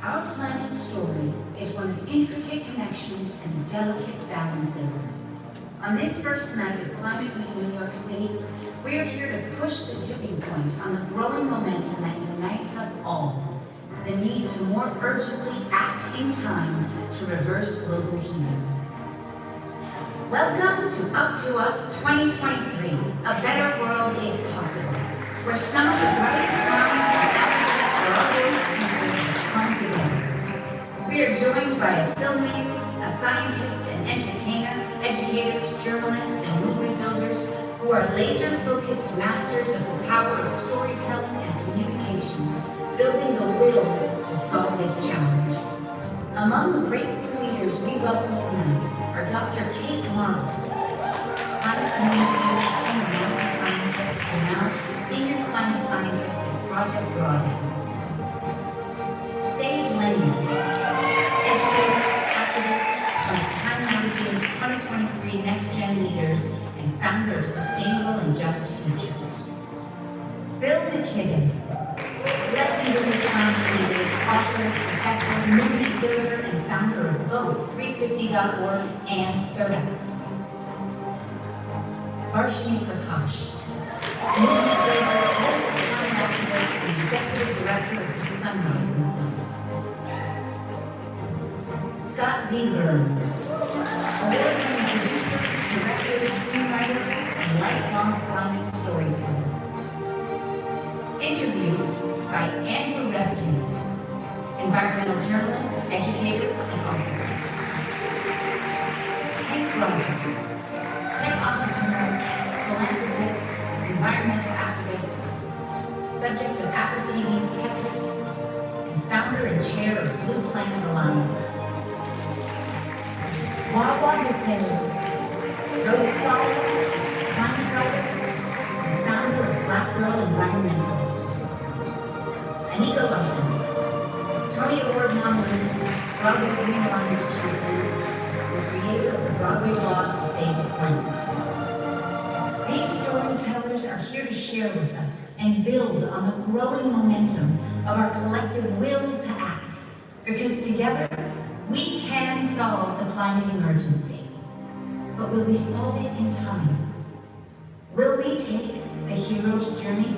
Our planet's story is one of intricate connections and delicate balances. On this first night of Climate Week in New York City, we are here to push the tipping point on the growing momentum that unites us all. The need to more urgently act in time to reverse global heating. Welcome to Up2Us2023, A Better World is Possible, where some of the brightest minds and advocates for our world's future come together. We are joined by a filmmaker, a scientist, an entertainer, educators, journalists, and movement builders who are laser-focused masters of the power of storytelling and communication, building the will to solve this challenge. Among the breakthrough leaders we welcome tonight are Dr. Kate Marvel, climate communicator and NASA scientist, and now senior climate scientist at Project Broadband. Sage Lenny, educator, activist, one of Time Magazine's 2023 Next Gen Leaders, and founder of Sustainable and Just Future. Bill McKibben, legendary climate leader, author, professor, movement builder, and founder of both 350.org and Third Act. Varshini Prakash, movement builder, political climate activist, and executive director of the Sunrise Movement. Scott Z. Burns, award-winning producer, director, screenwriter, and lifelong climate storyteller. Interview by Andrew Refkin, environmental journalist, educator, and author. Hank Rogers, tech entrepreneur, philanthropist, environmental activist, subject of Apple TV's Tetris, and founder and chair of Blue Planet Alliance. Wawa McKinney, Rhodes Scholar, climate writer, and founder of Black Girl Environmentalist. Anika Larson, Tony Award nominee, Broadway Green Alliance champion, the creator of the Broadway Law to Save the Planet. These storytellers are here to share with us and build on the growing momentum of our collective will to act, because together we can solve the climate emergency. But will we solve it in time? Will we take the hero's journey?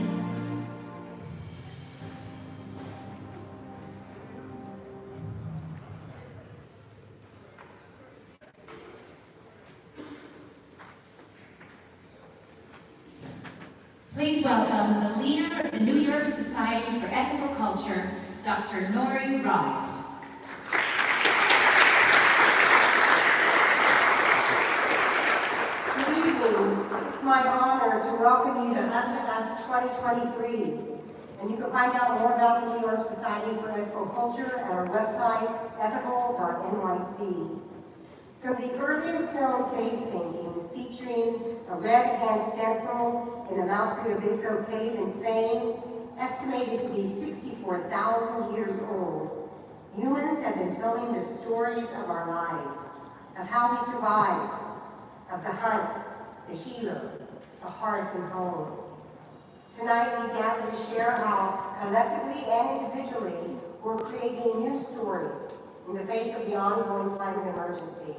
Please welcome the leader of the New York Society for Ethical Culture, Dr. Nori Rost. Good evening. It's my honor to welcome you to Up2Us2023. And you can find out more about the New York Society for Ethical Culture at our website, ethical.nyc. From the earliest known cave paintings featuring a red hand stencil in Amalfi Abisso cave in Spain, estimated to be 64,000 years old, humans have been telling the stories of our lives, of how we survived, of the hunt, the healer, the hearth and home. Tonight we gather to share how collectively and individually we're creating new stories in the face of the ongoing climate emergency.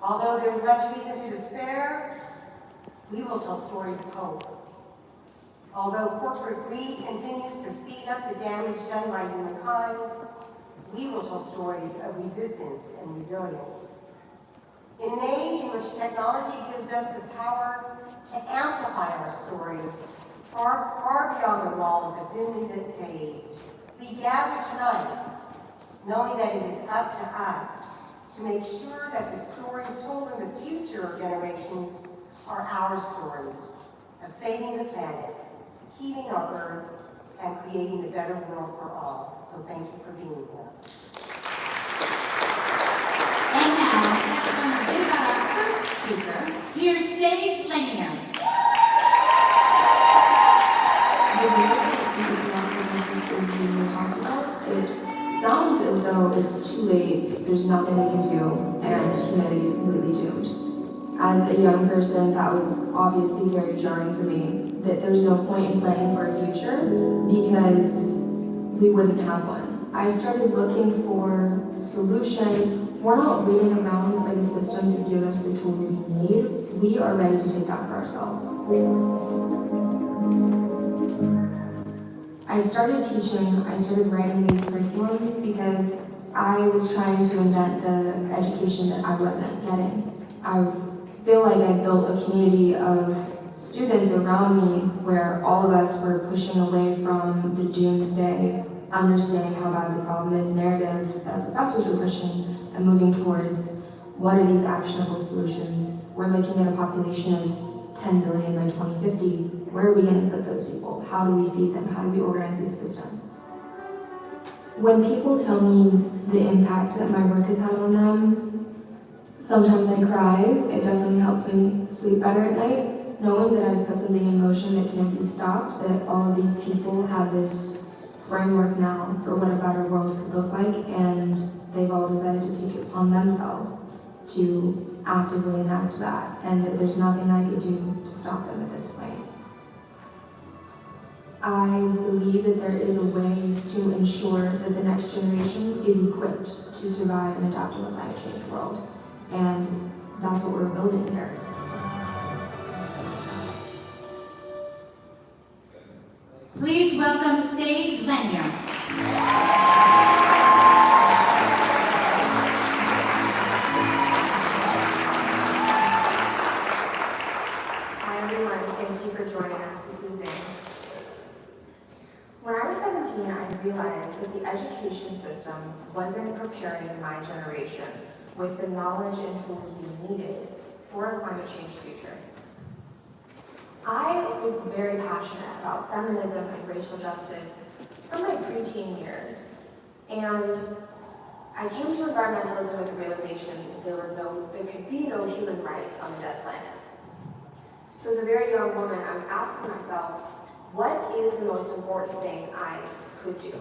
Although there's much reason to despair, we will tell stories of hope. Although corporate greed continues to speed up the damage done by humankind, we will tell stories of resistance and resilience. In an age in which technology gives us the power to amplify our stories far beyond the walls of dimly lit caves, we gather tonight knowing that it is up to us to make sure that the stories told in the future generations are our stories of saving the planet, heating our earth, and creating a better world for all. So thank you for being here. And now, let's learn a bit about our first speaker. Here's Sage Lanier. It sounds as though it's too late, there's nothing we can do, and humanity is completely doomed. As a young person, that was obviously very jarring for me, that there's no point in planning for a future because we wouldn't have one. I started looking for solutions. We're not waiting around for the system to give us the tools we need. We are ready to take that for ourselves. I started teaching, I started writing these curriculums because I was trying to invent the education that I wasn't getting. I feel like I built a community of students around me where all of us were pushing away from the doomsday, understanding how bad the problem is narrative that professors were pushing, and moving towards what are these actionable solutions. We're looking at a population of 10 billion by 2050. Where are we going to put those people? How do we feed them? How do we organize these systems? When people tell me the impact that my work has had on them, sometimes I cry. It definitely helps me sleep better at night, knowing that I've put something in motion that can't be stopped, that all of these people have this framework now for what a better world could look like, and they've all decided to take it upon themselves to actively enact that, and that there's nothing I could do to stop them at this point. I believe that there is a way to ensure that the next generation is equipped to survive and adapt in a climate change world, and that's what we're building here. Please welcome Sage Lenya. Hi everyone, thank you for joining us this evening. When I was 17, I realized that the education system wasn't preparing my generation with the knowledge and tools we needed for a climate change future. I was very passionate about feminism and racial justice from my preteen years, and I came to environmentalism with the realization that there could be no human rights on a dead planet. So as a very young woman, I was asking myself, what is the most important thing I could do?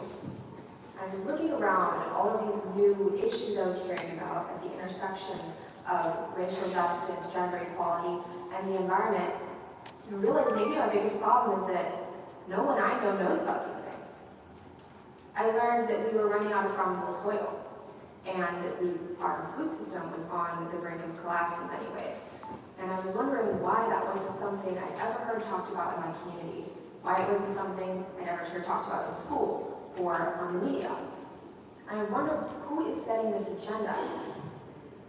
I was looking around at all of these new issues I was hearing about at the intersection of racial justice, gender equality, and the environment, and realized maybe our biggest problem is that no one I know knows about these things. I learned that we were running out of farmable soil, and that our food system was on the brink of collapse in many ways. And I was wondering why that wasn't something I'd ever heard talked about in my community, why it wasn't something I'd ever heard talked about in school or on the media. And I wondered who is setting this agenda?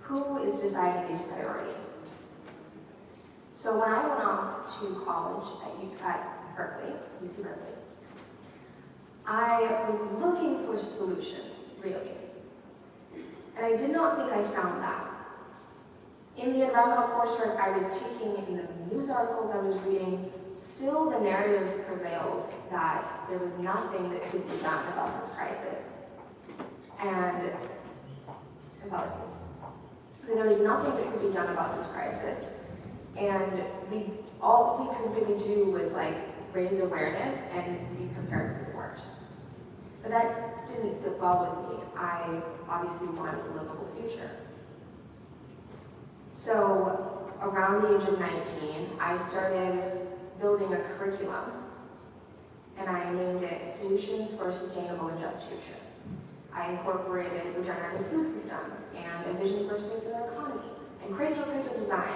Who is deciding these priorities? So when I went off to college at Berkeley, UC Berkeley, I was looking for solutions, really. And I did not think I found that. In the environmental coursework I was taking, in the news articles I was reading, still the narrative prevailed that there was nothing that could be done about this crisis. And apologies. There was nothing that could be done about this crisis. And all we could really do was raise awareness and be prepared for the worst. But that didn't sit well with me. I obviously wanted a livable future. So around the age of 19, I started building a curriculum, and I named it Solutions for a Sustainable and Just Future. I incorporated regenerative food systems and a vision for a circular economy and cradle-to-cradle design.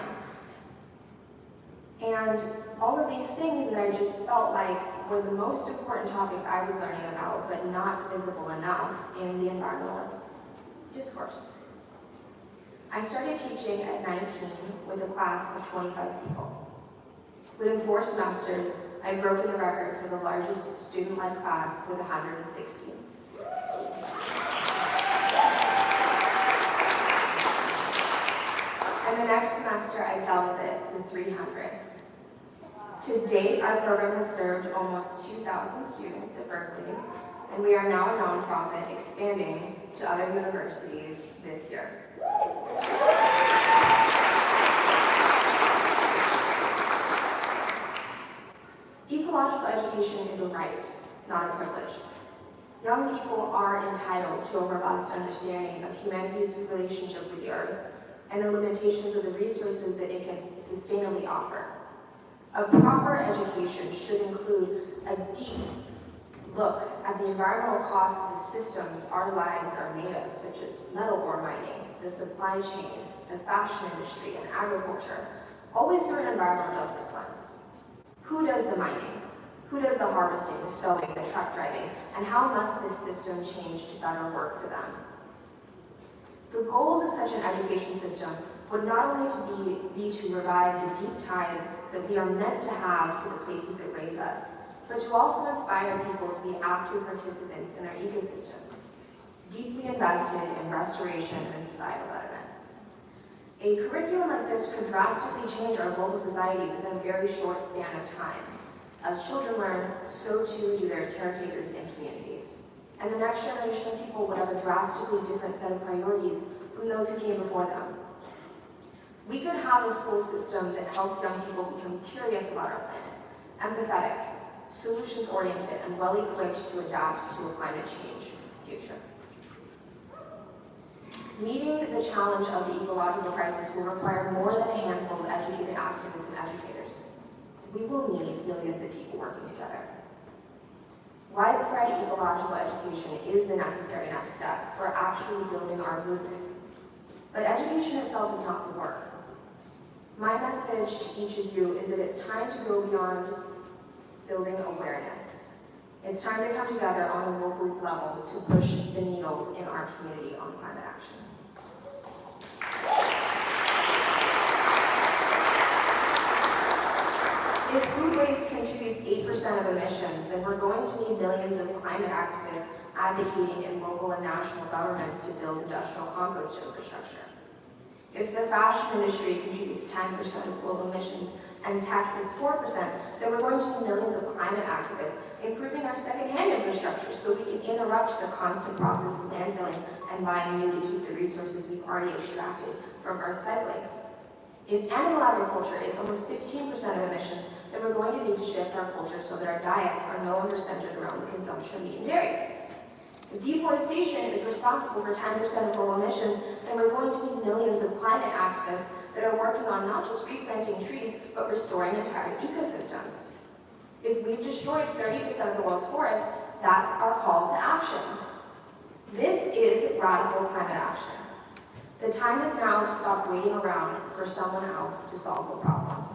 And all of these things that I just felt like were the most important topics I was learning about, but not visible enough in the environmental discourse. I started teaching at 19 with a class of 25 people. Within 4 semesters, I'd broken the record for the largest student-led class with 160. And the next semester, I doubled it for 300. To date, our program has served almost 2,000 students at Berkeley, and we are now a nonprofit expanding to other universities this year. Ecological education is a right, not a privilege. Young people are entitled to a robust understanding of humanity's relationship with the earth and the limitations of the resources that it can sustainably offer. A proper education should include a deep look at the environmental costs of the systems our lives are made of, such as metal ore mining, the supply chain, the fashion industry, and agriculture, always through an environmental justice lens. Who does the mining? Who does the harvesting, the sowing, the truck driving, and how must this system change to better work for them? The goals of such an education system would not only be to revive the deep ties that we are meant to have to the places that raise us, but to also inspire people to be active participants in their ecosystems, deeply invested in restoration and societal betterment. A curriculum like this could drastically change our global society within a very short span of time. As children learn, so too do their caretakers and communities. And the next generation of people would have a drastically different set of priorities from those who came before them. We could have a school system that helps young people become curious about our planet, empathetic, solutions-oriented, and well-equipped to adapt to a climate change future. Meeting the challenge of the ecological crisis will require more than a handful of educated activists and educators. We will need millions of people working together. Widespread ecological education is the necessary next step for actually building our movement. But education itself is not the work. My message to each of you is that it's time to go beyond building awareness. It's time to come together on a local level to push the needles in our community on climate action. If food waste contributes 8% of emissions, then we're going to need millions of climate activists advocating in local and national governments to build industrial compost infrastructure. If the fashion industry contributes 10% of global emissions and tech is 4%, then we're going to need millions of climate activists improving our second-hand infrastructure so we can interrupt the constant process of landfilling and buying new to keep the resources we've already extracted from Earth cycling. If animal agriculture is almost 15% of emissions, then we're going to need to shift our culture so that our diets are no longer centered around the consumption of meat and dairy. If deforestation is responsible for 10% of global emissions, then we're going to need millions of climate activists that are working on not just replanting trees, but restoring entire ecosystems. If we've destroyed 30% of the world's forests, that's our call to action. This is radical climate action. The time is now to stop waiting around for someone else to solve the problem.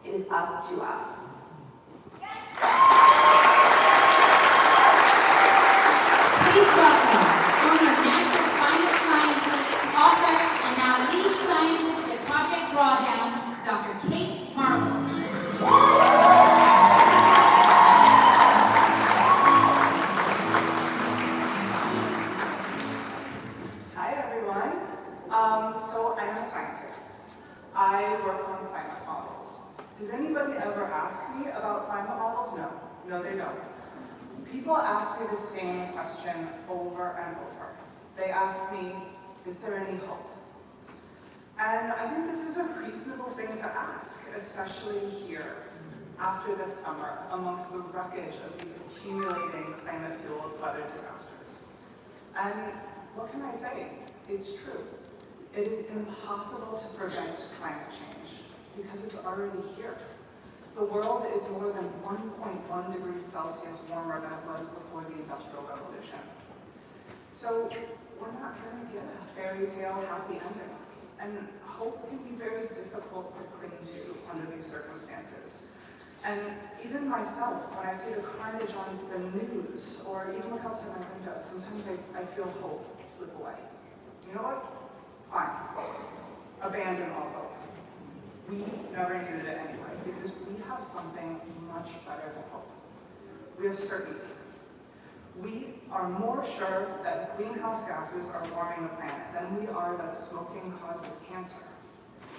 It is up to us. Please welcome former NASA climate scientist, author, and now lead scientist at Project Drawdown, Dr. Kate Marble. Hi everyone. So I'm a scientist. I work on climate models. Does anybody ever ask me about climate models? No, they don't. People ask me the same question over and over. They ask me, is there any hope? And I think this is a reasonable thing to ask, especially here, after this summer, amongst the wreckage of these accumulating climate-fueled weather disasters. And what can I say? It's true. It is impossible to prevent climate change because it's already here. The world is more than 1.1 degrees Celsius warmer than it was before the Industrial Revolution. So we're not going to get a fairy tale happy ending. And hope can be very difficult to cling to under these circumstances. And even myself, when I see the carnage on the news, or even look outside my window, sometimes I feel hope slip away. You know what? Fine. Abandon all hope. We never needed it anyway, because we have something much better than hope. We have certainty. We are more sure that greenhouse gases are warming the planet than we are that smoking causes cancer.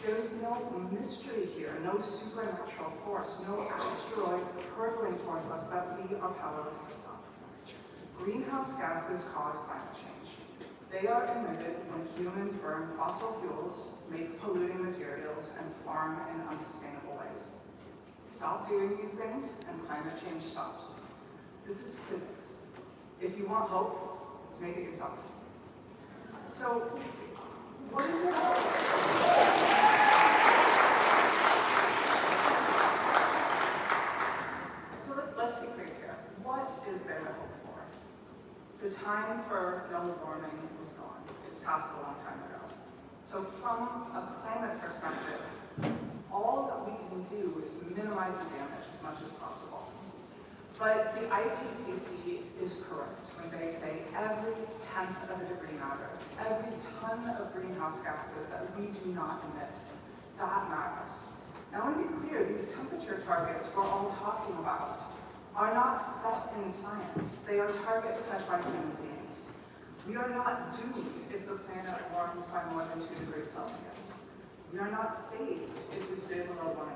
There is no mystery here, no supernatural force, no asteroid hurtling towards us that we are powerless to stop. Greenhouse gases cause climate change. They are emitted when humans burn fossil fuels, make polluting materials, and farm in unsustainable ways. Stop doing these things, and climate change stops. This is physics. If you want hope, just make it yourself. So, what is the hope? So let's be clear here. What is there to hope for? The time for global warming is gone. It's passed a long time ago. So from a climate perspective, all that we can do is minimize the damage as much as possible. But the IPCC is correct when they say every tenth of a degree matters. Every ton of greenhouse gases that we do not emit, that matters. Now, I want to be clear, these temperature targets we're all talking about are not set in science. They are targets set by human beings. We are not doomed if the planet warms by more than 2 degrees Celsius. We are not saved if we stay below 1.5.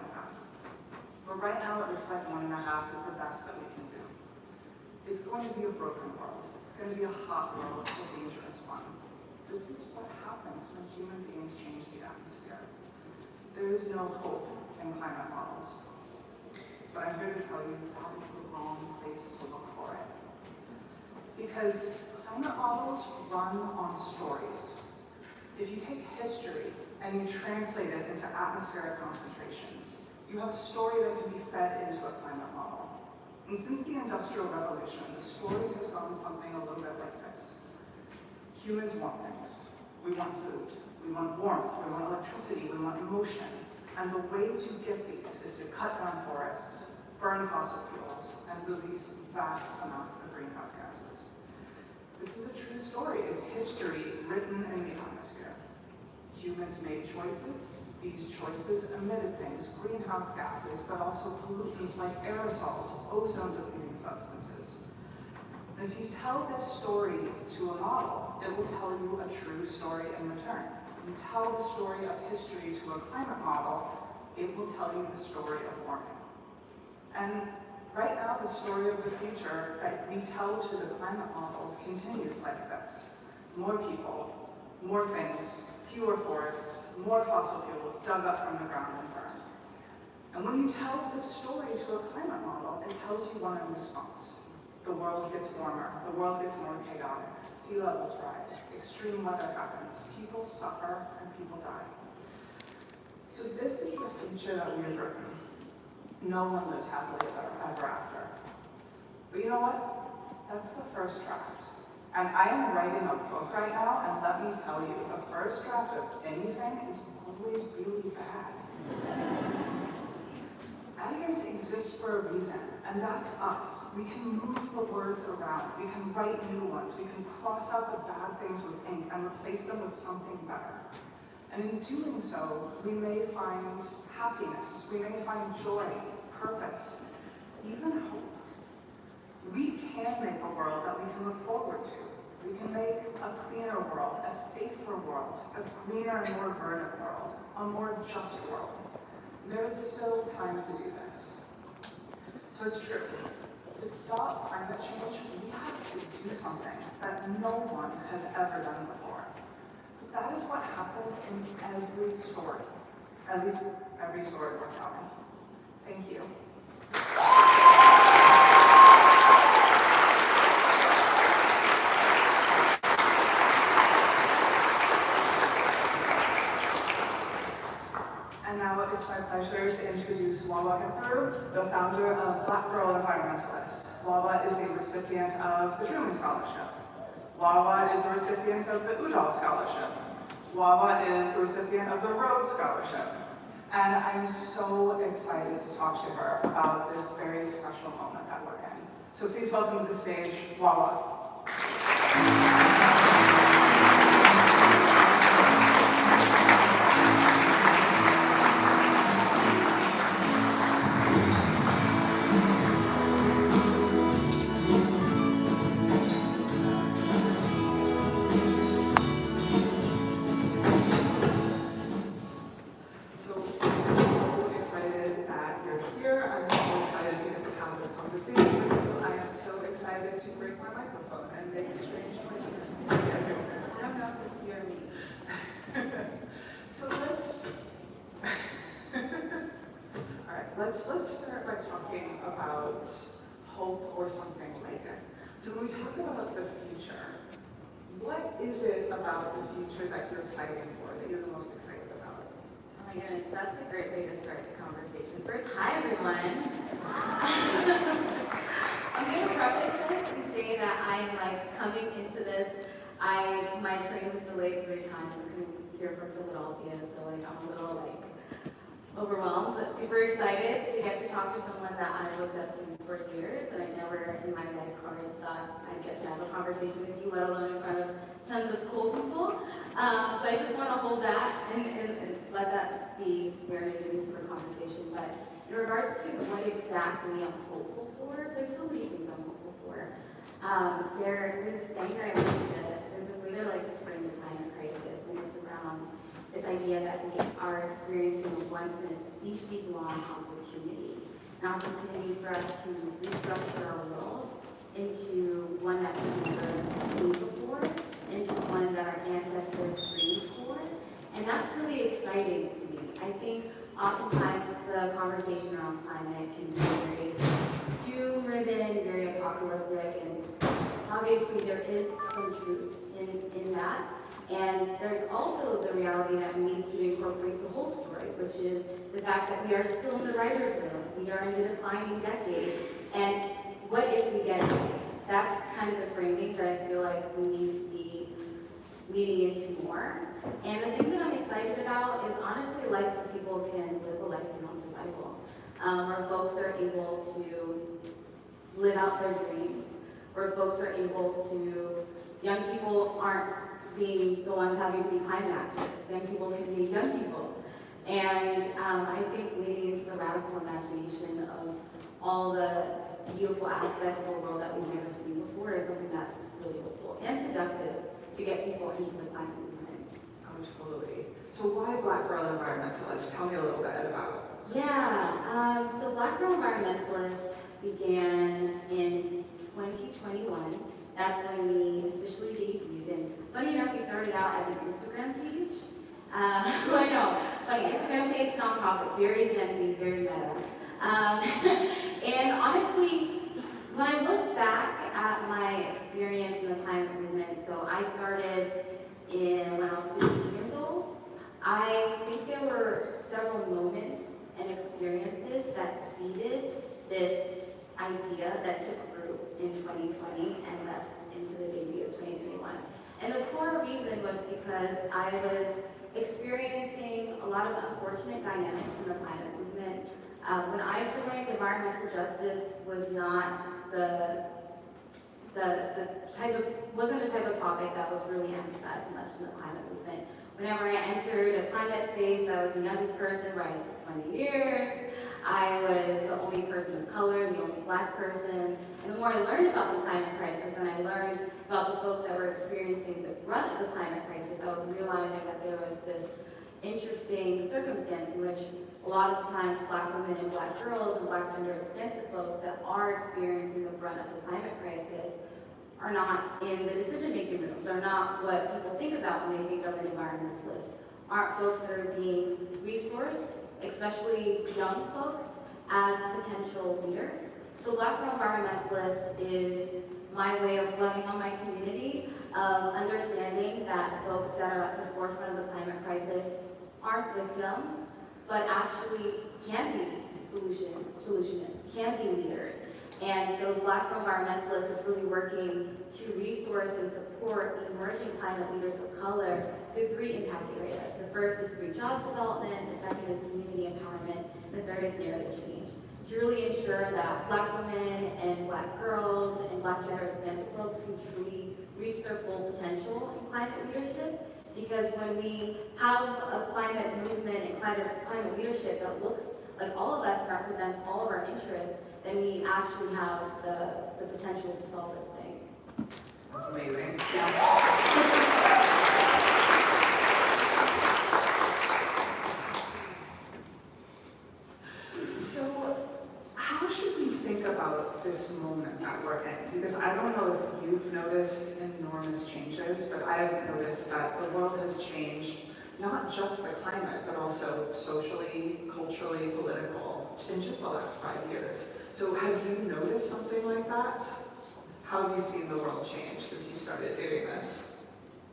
But right now, it looks like 1.5 is the best that we can do. It's going to be a broken world. It's going to be a hot world, a dangerous one. This is what happens when human beings change the atmosphere. There is no hope in climate models. But I'm here to tell you that is the wrong place to look for it. Because climate models run on stories. If you take history and you translate it into atmospheric concentrations, you have a story that can be fed into a climate model. And since the Industrial Revolution, the story has gone something a little bit like this. Humans want things. We want food. We want warmth. We want electricity. We want emotion. And the way to get these is to cut down forests, burn fossil fuels, and release vast amounts of greenhouse gases. This is a true story. It's history written in the atmosphere. Humans made choices. These choices emitted things, greenhouse gases, but also pollutants like aerosols, ozone-depleting substances. And if you tell this story to a model, it will tell you a true story in return. If you tell the story of history to a climate model, it will tell you the story of warming. And right now, the story of the future that we tell to the climate models continues like this. More people, more things, fewer forests, more fossil fuels dug up from the ground and burned. And when you tell this story to a climate model, it tells you one in response. The world gets warmer, the world gets more chaotic, sea levels rise, extreme weather happens, people suffer, and people die. So this is the future that we have written. No one lives happily ever after. But you know what? That's the first draft. And I am writing a book right now, and let me tell you, the first draft of anything is always really bad. Editors exist for a reason, and that's us. We can move the words around, we can write new ones, we can cross out the bad things with ink and replace them with something better. And in doing so, we may find happiness, we may find joy, purpose, even hope. We can make a world that we can look forward to. We can make a cleaner world, a safer world, a greener and more verdant world, a more just world. There is still time to do this. So it's true. To stop climate change, we have to do something that no one has ever done before. But that is what happens in every story. At least every story we're telling. Thank you. And now it's my pleasure to introduce Wawa Hipperu, the founder of Black Girl Environmentalist. Wawa is a recipient of the Truman Scholarship. Wawa is a recipient of the Udall Scholarship. Wawa is the recipient of the Rhodes Scholarship. And I'm so excited to talk to her about this very special moment that we're in. So please welcome to the stage, Wawa. Let's start by talking about hope or something like it. So when we talk about the future, what is it about the future that you're fighting for, that you're the most excited about? Oh my goodness, that's a great way to start the conversation. First, hi everyone. I'm going to preface this and say that that I'm like coming into this. My train was delayed 3 times. I'm coming here from Philadelphia, so like I'm a little like overwhelmed, but super excited to get to talk to someone that I looked up to for years, and I never in my life cards thought I'd get to have a conversation with you, let alone in front of tons of cool people. So I just want to hold that and let that be where it is for conversation. But in regards to what exactly I'm hopeful for, there's so many things I'm hopeful for. There's a saying that I like to, there's this way to like frame the climate crisis, and it's around this idea that we are experiencing a once in a species long opportunity. An opportunity for us to restructure our world into one that we've never seen before, into one that our ancestors dreamed for. And that's really exciting to me. I think oftentimes the conversation around climate can be very doom-ridden, very apocalyptic, and obviously there is some truth in that. And there's also the reality that we need to incorporate the whole story, which is the fact that we are still in the writer's room. We are in the defining decade. And what if we get it? That's kind of the framing that I feel like we need to be leading into more. And the things that I'm excited about is honestly life where people can live a life beyond survival, where folks are able to live out their dreams, where folks are able to, young people aren't being the ones having to be climate activists. Young people can be young people. And I think leading into the radical imagination of all the beautiful aspects of the world that we've never seen before is something that's really hopeful and seductive to get people into the climate movement. Oh, totally. So why Black Girl Environmentalist? Tell me a little bit about it. Yeah, so Black Girl Environmentalist began in 2021. That's when we officially debuted. And funny enough, we started out as an Instagram page. I know, funny, Instagram page, nonprofit, very Gen Z, very meta. And honestly, when I look back at my experience in the climate movement, so I started when I was 15 years old, I think there were several moments and experiences that seeded this idea that took root in 2020 and thus into the debut of 2021. And the core reason was because I was experiencing a lot of unfortunate dynamics in the climate movement. When I joined, environmental justice was not wasn't the type of topic that was really emphasized much in the climate movement. Whenever I entered a climate space, I was the youngest person running for 20 years. I was the only person of color, the only Black person. And the more I learned about the climate crisis and I learned about the folks that were experiencing the brunt of the climate crisis, I was realizing that there was this interesting circumstance in which a lot of the times Black women and Black girls and Black gender expansive folks that are experiencing the brunt of the climate crisis are not in the decision-making rooms, are not what people think about when they think of an environmentalist, aren't folks that are being resourced, especially young folks, as potential leaders. So Black Girl Environmentalist is my way of plugging on my community, of understanding that folks that are at the forefront of the climate crisis aren't victims, but actually can be solutionists, can be leaders. And so Black Girl Environmentalist is really working to resource and support emerging climate leaders of color through 3 impact areas. The first is through jobs development, the second is community empowerment, and the third is narrative change. To really ensure that Black women and Black girls and Black gender expansive folks can truly reach their full potential in climate leadership. Because when we have a climate movement and climate leadership that looks like all of us and represents all of our interests, then we actually have the potential to solve this thing. That's amazing. Yes. So, how should we think about this moment that we're in? Because I don't know if you've noticed enormous changes, but I have noticed that the world has changed, not just the climate, but also socially, culturally, political, in just the last 5 years. So have you noticed something like that? How have you seen the world change since you started doing this?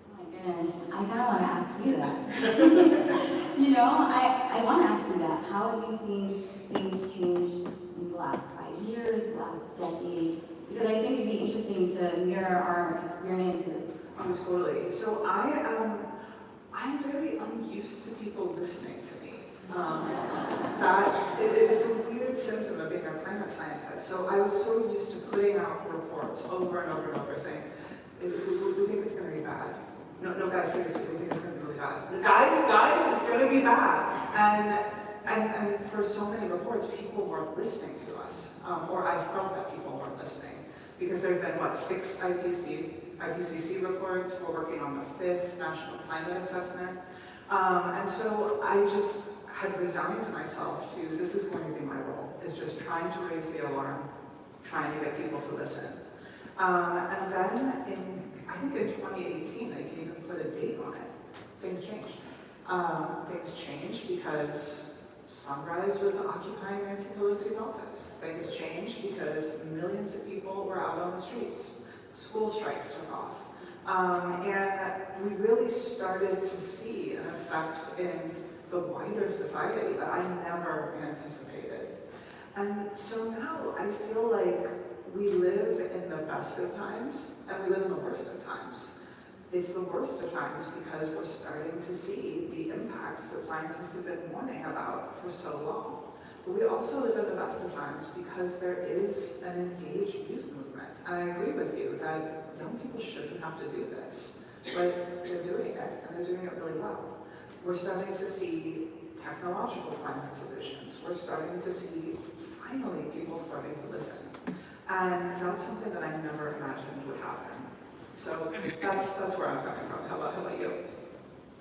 Oh my goodness, I kind of want to ask you that. You know, I want to ask you that. How have you seen things change in the last 5 years, the last decade? Because I think it'd be interesting to mirror our experiences. Totally. So I'm very unused to people listening to me. It's a weird symptom of being a climate scientist. So I was so used to putting out reports over and over and over saying, we think it's going to be bad. No, guys, seriously, we think it's going to be really bad. Guys, it's going to be bad. And for so many reports, people weren't listening to us, or I felt that people weren't listening, because there have been, 6 IPCC reports. We're working on the 5th National Climate Assessment. And so I just had resigned myself to, this is going to be my role, is just trying to raise the alarm, trying to get people to listen. And then I think in 2018, I can even put a date on it, things changed. Things changed because Sunrise was occupying Nancy Pelosi's office. Things changed because millions of people were out on the streets. School strikes took off. And we really started to see an effect in the wider society that I never anticipated. And so now I feel like we live in the best of times and we live in the worst of times. It's the worst of times because we're starting to see the impacts that scientists have been warning about for so long. But we also live in the best of times because there is an engaged youth movement. And I agree with you that young people shouldn't have to do this, but they're doing it, and they're doing it really well. We're starting to see technological climate solutions. We're starting to see, finally, people starting to listen. And that's something that I never imagined would happen. So that's where I'm coming from. How about you?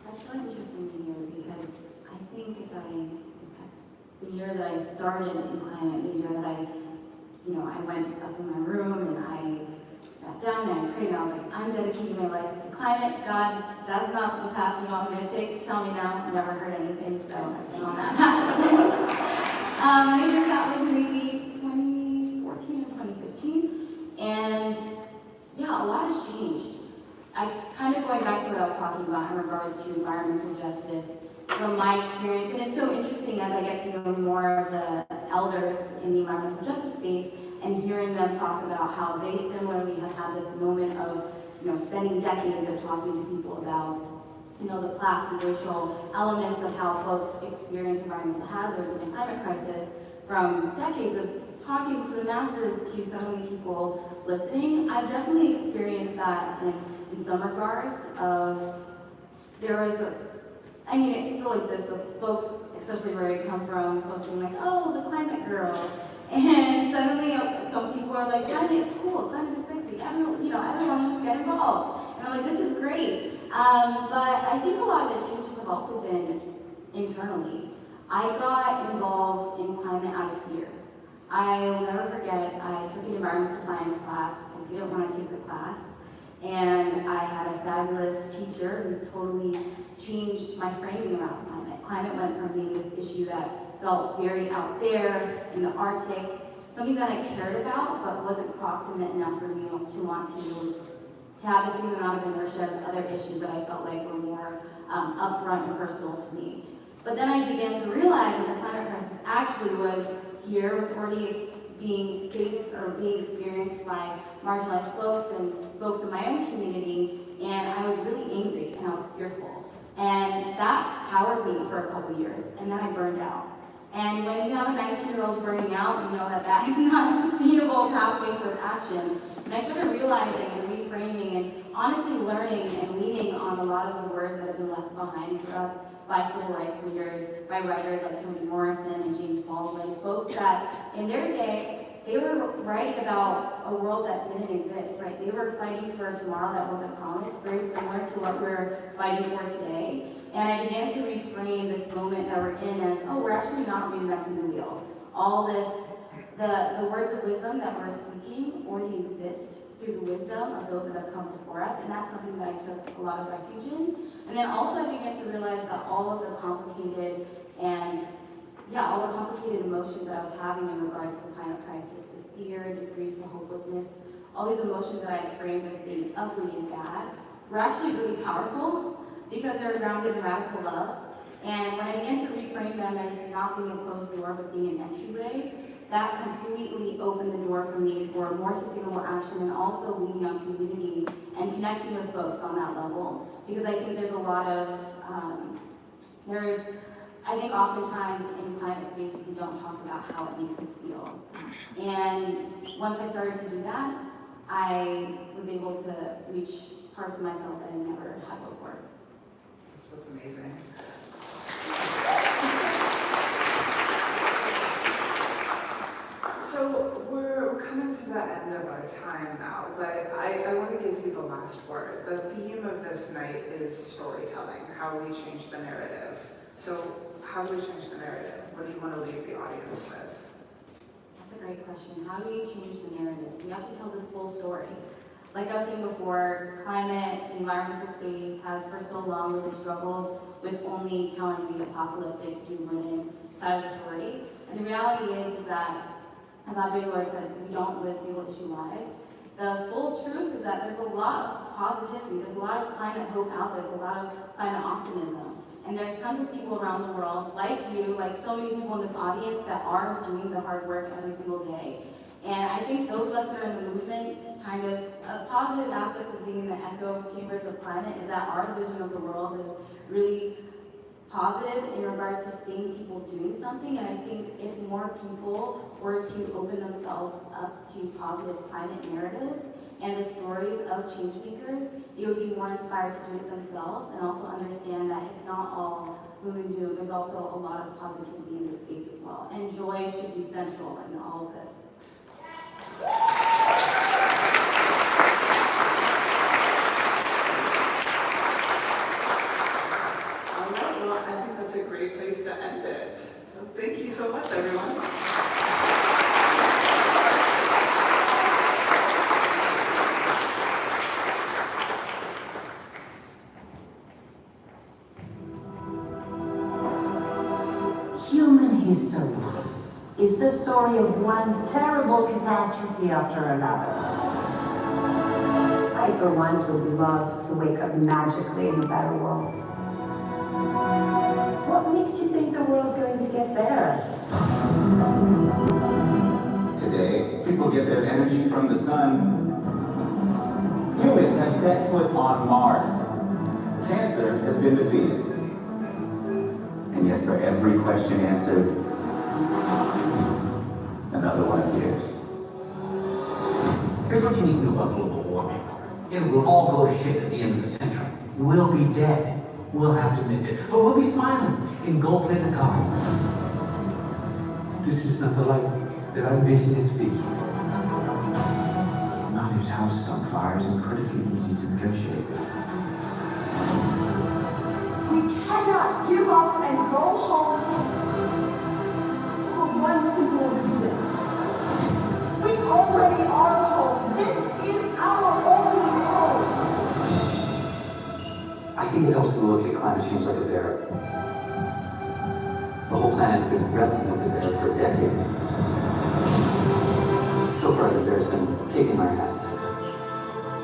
That's so interesting to hear because I think the year that I started in climate, the year that I went up in my room and I sat down and I prayed and I was like, I'm dedicating my life to climate. God, that's not the path you want me to take. Tell me now. I've never heard anything, so I've been on that path since. I think that was maybe 2014 or 2015. And yeah, a lot has changed. I kind of going back to what I was talking about in regards to environmental justice from my experience, and it's so interesting as I get to know more of the elders in the environmental justice space and hearing them talk about how they similarly have had this moment of, spending decades of talking to people about, the class and racial elements of how folks experience environmental hazards and the climate crisis from decades of talking to the masses to so many people listening. I've definitely experienced that in some regards of, it still exists of folks, especially where I come from, folks being like, oh, the climate girl. And suddenly some people are like, climate is cool, climate is sexy, everyone must get involved. And I'm like, this is great. But I think a lot of the changes have also been internally. I got involved in climate out of fear. I will never forget, I took an environmental science class. I didn't want to take the class. And I had a fabulous teacher who totally changed my framing around climate. Climate went from being this issue that felt very out there in the Arctic, something that I cared about but wasn't proximate enough for me to want to have the same amount of inertia as other issues that I felt like were more upfront and personal to me. But then I began to realize that the climate crisis actually was already being faced or being experienced by marginalized folks and folks in my own community, and I was really angry and I was fearful. And that powered me for a couple years, and then I burned out. And when you have a 19-year-old burning out, you know that is not a sustainable pathway towards action. And I started realizing and reframing and honestly learning and leaning on a lot of the words that have been left behind for us by civil rights leaders, by writers like Toni Morrison and James Baldwin, folks that in their day, they were writing about a world that didn't exist, right? They were fighting for a tomorrow that wasn't promised, very similar to what we're fighting for today. And I began to reframe this moment that we're in as, oh, we're actually not reinventing the wheel. All this, the words of wisdom that we're seeking already exist through the wisdom of those that have come before us, and that's something that I took a lot of refuge in. And then also I began to realize that all of the complicated emotions that I was having in regards to the climate crisis, the fear, the grief, the hopelessness, all these emotions that I had framed as being ugly and bad, were actually really powerful because they were grounded in radical love. And when I began to reframe them as not being a closed door, but being an entryway, that completely opened the door for me for more sustainable action and also leading on community and connecting with folks on that level. Because I think there's a lot of, I think oftentimes in climate spaces we don't talk about how it makes us feel. And once I started to do that, I was able to reach parts of myself that I never had before. That's amazing. So we're coming to the end of our time now, but I want to give you the last word. The theme of this night is storytelling, how we change the narrative. So how do we change the narrative? What do you want to leave the audience with? That's a great question. How do we change the narrative? We have to tell the full story. Like I was saying before, climate, environmental space has for so long really struggled with only telling the apocalyptic, doom-ridden side of the story. And the reality is that, as Audrey Lord said, we don't live single-issue lives. The full truth is that there's a lot of positivity, there's a lot of climate hope out there, there's a lot of climate optimism. And there's tons of people around the world, like you, like so many people in this audience that are doing the hard work every single day. And I think those of us that are in the movement, kind of a positive aspect of being in the echo chambers of climate is that our vision of the world is really positive in regards to seeing people doing something. And I think if more people were to open themselves up to positive climate narratives and the stories of change makers, they would be more inspired to do it themselves and also understand that it's not all gloom and doom. There's also a lot of positivity in this space as well. And joy should be central in all of this. All right, well, I think that's a great place to end it. So thank you so much, everyone. Human history is the story of one terrible catastrophe after another. I, for once, would love to wake up magically in a better world. What makes you think the world's going to get better? Today, people get their energy from the sun. Humans have set foot on Mars. Cancer has been defeated. And yet for every question answered, another one appears. Here's what you need to know about global warming. It will all go to shit at the end of the century. We'll be dead. We'll have to miss it. But we'll be smiling in gold-plated coffins. This is not the life that I envisioned it to be. Now whose house is on fire is incredibly easy to negotiate with. We cannot give up and go home for one simple reason. We already are home. This is our only home. I think it helps to look at climate change like a bear. The whole planet's been wrestling with the bear for decades. So far, the bear's been kicking our ass.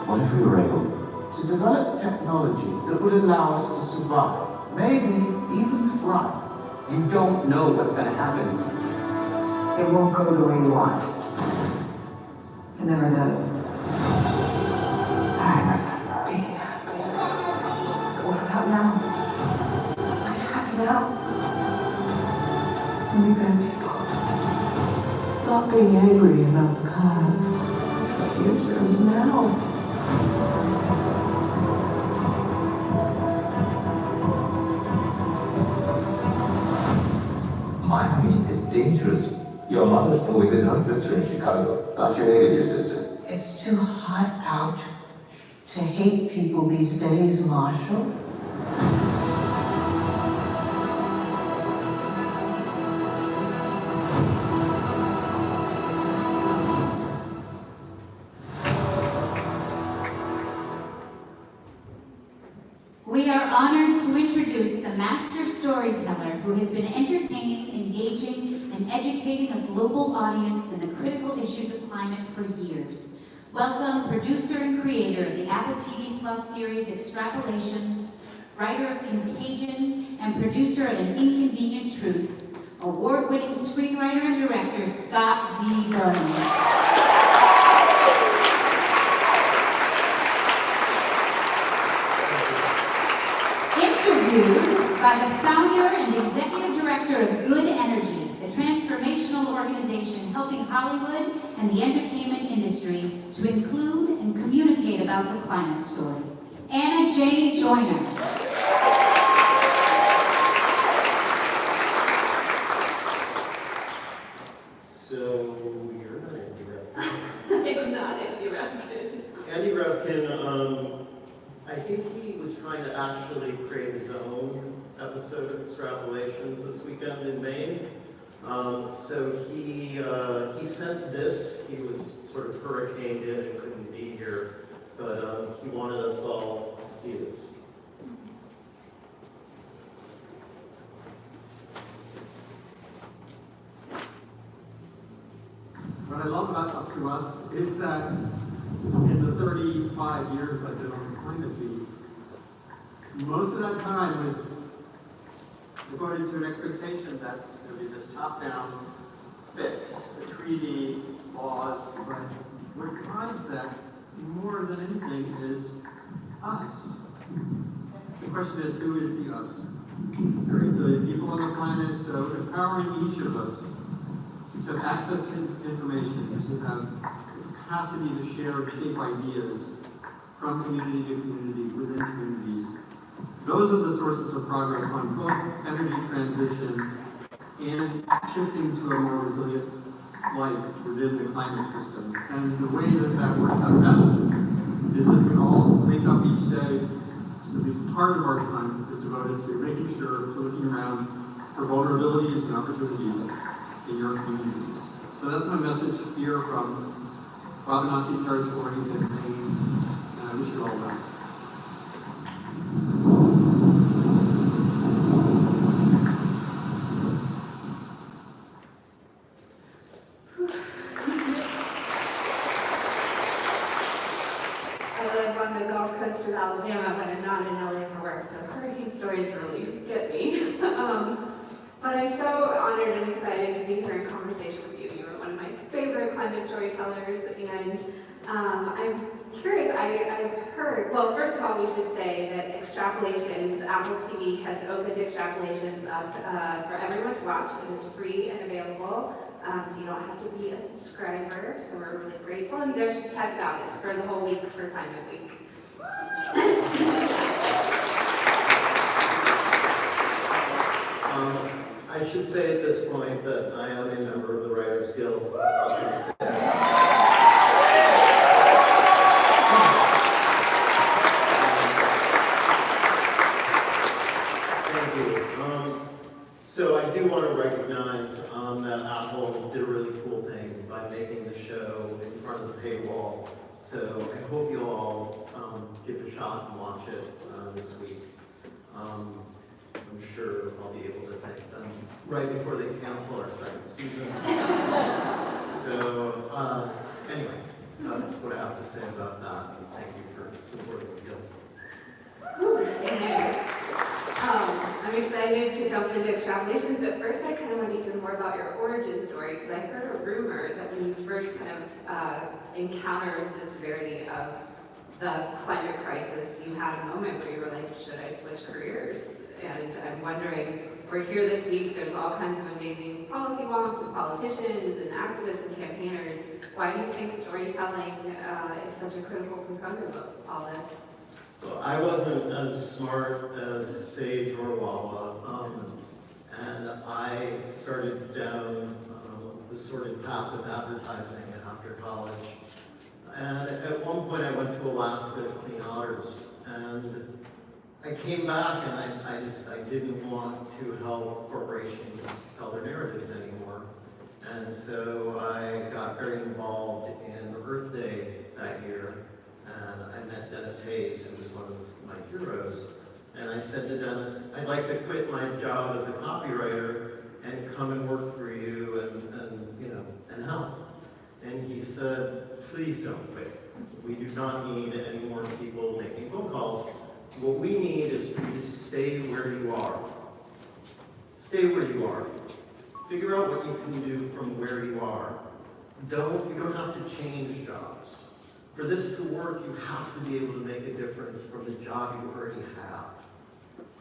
What if we were able to develop technology that would allow us to survive, maybe even thrive? You don't know what's going to happen. It won't go the way you want. It never does. I'm being happy. What about now? Are you happy now? We bad people. Stop being angry about the past. The future is now. Miami is dangerous. Your mother's moving with her sister in Chicago. Thought you hated your sister. It's too hot out to hate people these days, Marshall. We are honored to introduce the master storyteller who has been entertaining, engaging, and educating a global audience in the critical issues of climate for years. Welcome producer and creator of the Apple TV Plus series Extrapolations, writer of Contagion, and producer of An Inconvenient Truth, award-winning screenwriter and director Scott Z. Burns. Interviewed by the founder and executive director of Good Energy, the transformational organization helping Hollywood and the entertainment industry to include and communicate about the climate story, Anna J. Joyner. So, you're not Andy Revkin. I'm not Andy Revkin. Andy Revkin, I think he was trying to actually create his own episode of Extrapolations this weekend in Maine. So he sent this. He was sort of hurricaned in and couldn't be here, but he wanted us all to see this. What I love about Up2Us is that in the 35 years I've been on the Climate Beat, most of that time was devoted to an expectation that it's going to be this top-down fix, a treaty, laws, but what drives that more than anything is us. The question is, who is the us? The people on the planet, so empowering each of us to have access to information, to have the capacity to share and shape ideas from community to community, within communities. Those are the sources of progress on both energy transition and shifting to a more resilient life within the climate system. And the way that that works out best is if we all wake up each day, at least part of our time is devoted to making sure, to looking around for vulnerabilities and opportunities in your communities. So that's my message here from Wabanaki Territory in Maine, and I wish you all well. I live on the Gulf Coast of Alabama, but I'm not in LA for work, so hurricane stories really get me. But I'm so honored and excited to be here in conversation with you. You're one of my favorite climate storytellers, and I'm curious, I've heard, well, first of all, we should say that Extrapolations, Apple TV has opened Extrapolations up for everyone to watch. It is free and available, so you don't have to be a subscriber, so we're really grateful, and you guys should check it out. It's for the whole week for Climate Week. I should say at this point that I am a member of the Writers Guild. Thank you. So I do want to recognize that Apple did a really cool thing by making the show in front of the paywall. So I hope you all give it a shot and watch it this week. I'm sure I'll be able to thank them right before they cancel our second season. So, anyway, that's what I have to say about that, and thank you for supporting the Guild. I'm excited to jump into Extrapolations, but first I kind of want to hear more about your origin story, because I heard a rumor that when you first kind of encountered the severity of the climate crisis, you had a moment where you were like, should I switch careers? And I'm wondering, we're here this week, there's all kinds of amazing policy wonks and politicians and activists and campaigners. Why do you think storytelling is such a critical component of all this? Well, I wasn't as smart as Sage or Wawa, and I started down the sort of path of advertising after college. And at one point I went to Alaska to clean otters, and I came back and I didn't want to help corporations tell their narratives anymore. And so I got very involved in Earth Day that year, and I met Dennis Hayes, who was one of my heroes. And I said to Dennis, I'd like to quit my job as a copywriter and come and work for you and help. And he said, please don't quit. We do not need any more people making phone calls. What we need is for you to stay where you are. Stay where you are. Figure out what you can do from where you are. You don't have to change jobs. For this to work, you have to be able to make a difference from the job you already have.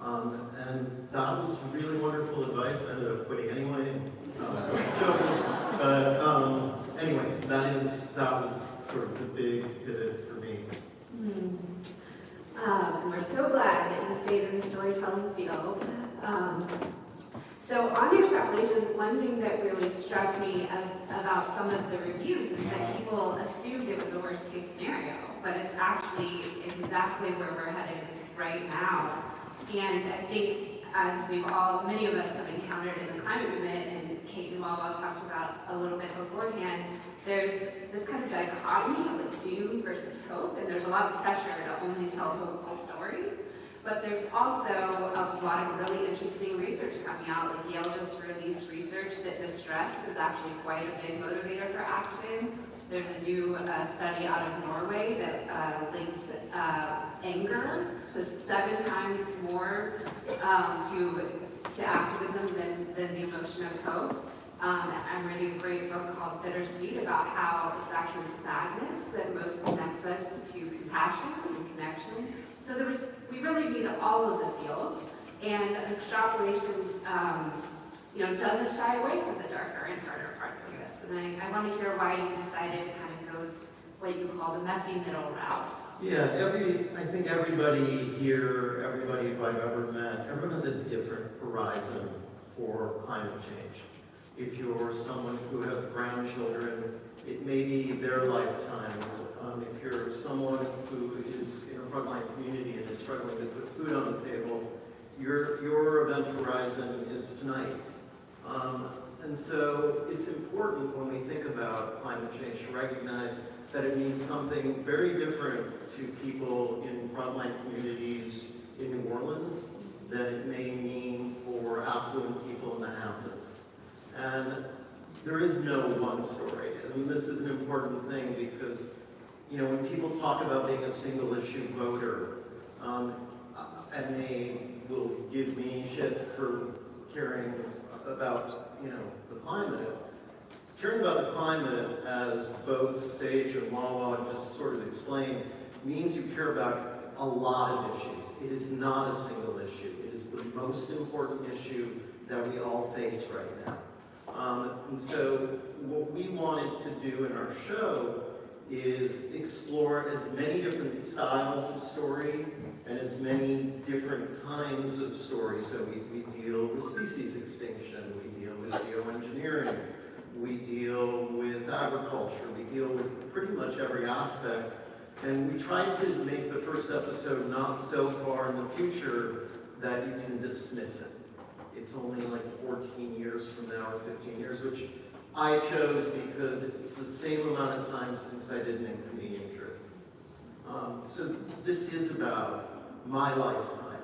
And that was really wonderful advice. I ended up quitting anyway. But anyway, that was sort of the big pivot for me. And we're so glad that you stayed in the storytelling field. So on extrapolations, one thing that really struck me about some of the reviews is that people assumed it was a worst case scenario, but it's actually exactly where we're headed right now. And I think as many of us have encountered in the climate movement, and Kate and Wawa talked about a little bit beforehand, there's this kind of dichotomy of like doom versus hope, and there's a lot of pressure to only tell hopeful stories. But there's also a lot of really interesting research coming out. Like Yale just released research that distress is actually quite a big motivator for action. There's a new study out of Norway that links anger to 7 times more to activism than the emotion of hope. I'm reading a great book called Bittersweet about how it's actually sadness that most connects us to compassion and connection. So we really need all of the feels, and extrapolations, doesn't shy away from the darker and harder parts of this. And I want to hear why you decided to kind of go what you call the messy middle route. Yeah, I think everybody here, everybody who I've ever met, everyone has a different horizon for climate change. If you're someone who has grandchildren, it may be their lifetimes. If you're someone who is in a frontline community and is struggling to put food on the table, your event horizon is tonight. And so it's important when we think about climate change to recognize that it means something very different to people in frontline communities in New Orleans than it may mean for affluent people in the Hamptons. And there is no one story. And this is an important thing because, when people talk about being a single issue voter, and they will give me shit for caring about, the climate. Caring about the climate, as both Sage and Wawa just sort of explained, means you care about a lot of issues. It is not a single issue. It is the most important issue that we all face right now. And so what we wanted to do in our show is explore as many different styles of story and as many different kinds of stories. So we deal with species extinction, we deal with geoengineering, we deal with agriculture, we deal with pretty much every aspect. And we tried to make the first episode not so far in the future that you can dismiss it. It's only like 14 years from now or 15 years, which I chose because it's the same amount of time since I did an inconvenient trip. So this is about my lifetime.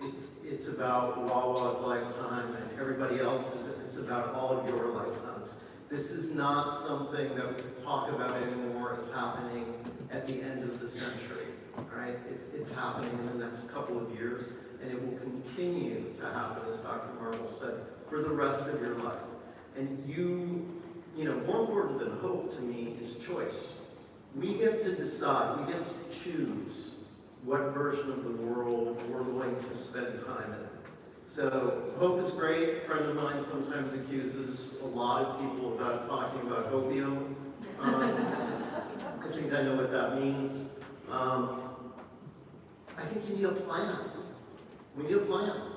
It's about Wawa's lifetime and everybody else's. It's about all of your lifetimes. This is not something that we can talk about anymore as happening at the end of the century, right? It's happening in the next couple of years, and it will continue to happen, as Dr. Marvel said, for the rest of your life. And more important than hope to me is choice. We get to decide, we get to choose what version of the world we're going to spend time in. So hope is great. A friend of mine sometimes accuses a lot of people about talking about hopium. I think I know what that means. I think you need a plan. We need a plan.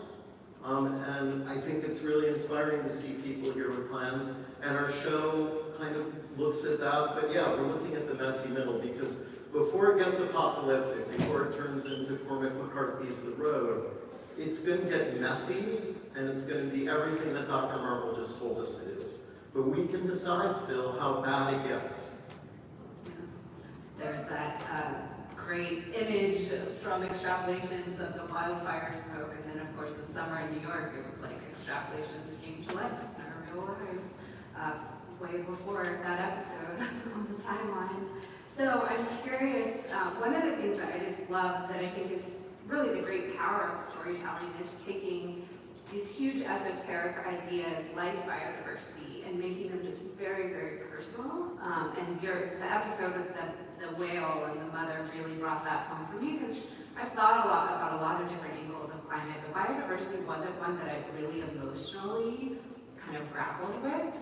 And I think it's really inspiring to see people here with plans. And our show kind of looks at that. But yeah, we're looking at the messy middle because before it gets apocalyptic, before it turns into Cormac McCarthy's The Road, it's going to get messy and it's going to be everything that Dr. Marvel just told us it is. But we can decide still how bad it gets. There's that great image from extrapolations of the wildfire smoke, and then of course the summer in New York, it was like extrapolations came to life in our real lives way before that episode on the timeline. So I'm curious, one of the things that I just love that I think is really the great power of storytelling is taking these huge esoteric ideas like biodiversity and making them just very, very personal. And the episode with the whale and the mother really brought that home for me, because I've thought a lot about a lot of different angles of climate, but biodiversity wasn't one that I really emotionally kind of grappled with.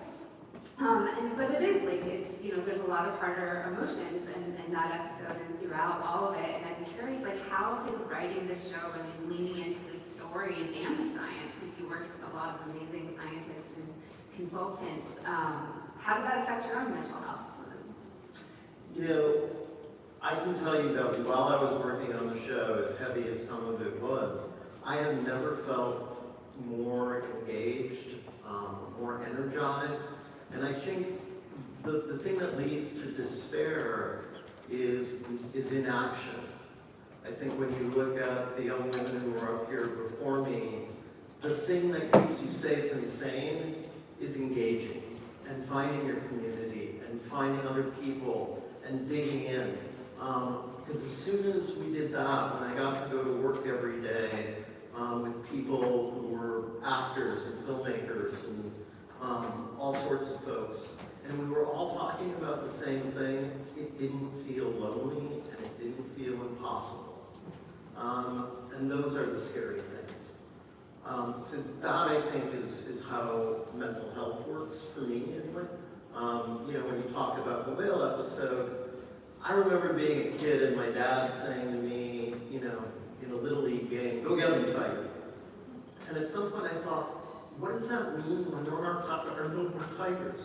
But it is like, it's, there's a lot of harder emotions in that episode and throughout all of it. And I'm curious, like, how did writing this show really leaning into the stories and the science, because you worked with a lot of amazing scientists and consultants, how did that affect your own mental health? I can tell you that while I was working on the show, as heavy as some of it was, I have never felt more engaged, more energized. And I think the thing that leads to despair is inaction. I think when you look at the young women who are up here before me, the thing that keeps you safe and sane is engaging and finding your community and finding other people and digging in. Because as soon as we did that, when I got to go to work every day with people who were actors and filmmakers and all sorts of folks, and we were all talking about the same thing, it didn't feel lonely and it didn't feel impossible. And those are the scary things. So that, I think, is how mental health works for me anyway. When you talk about the whale episode, I remember being a kid and my dad saying to me, in a Little League game, "Go get him, Tiger." And at some point I thought, what does that mean when there are no more tigers?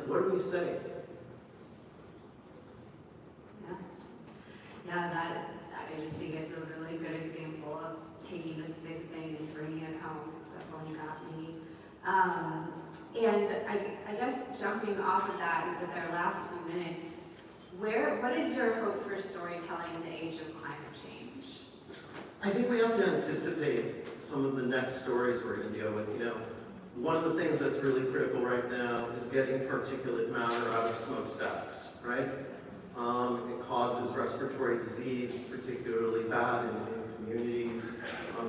What do we say? Yeah, that I just think it's a really good example of taking this big thing and bringing it home. Definitely got me. And I guess jumping off of that with our last few minutes, what is your hope for storytelling in the age of climate change? I think we have to anticipate some of the next stories we're going to deal with. One of the things that's really critical right now is getting particulate matter out of smokestacks, right? It causes respiratory disease, particularly bad in communities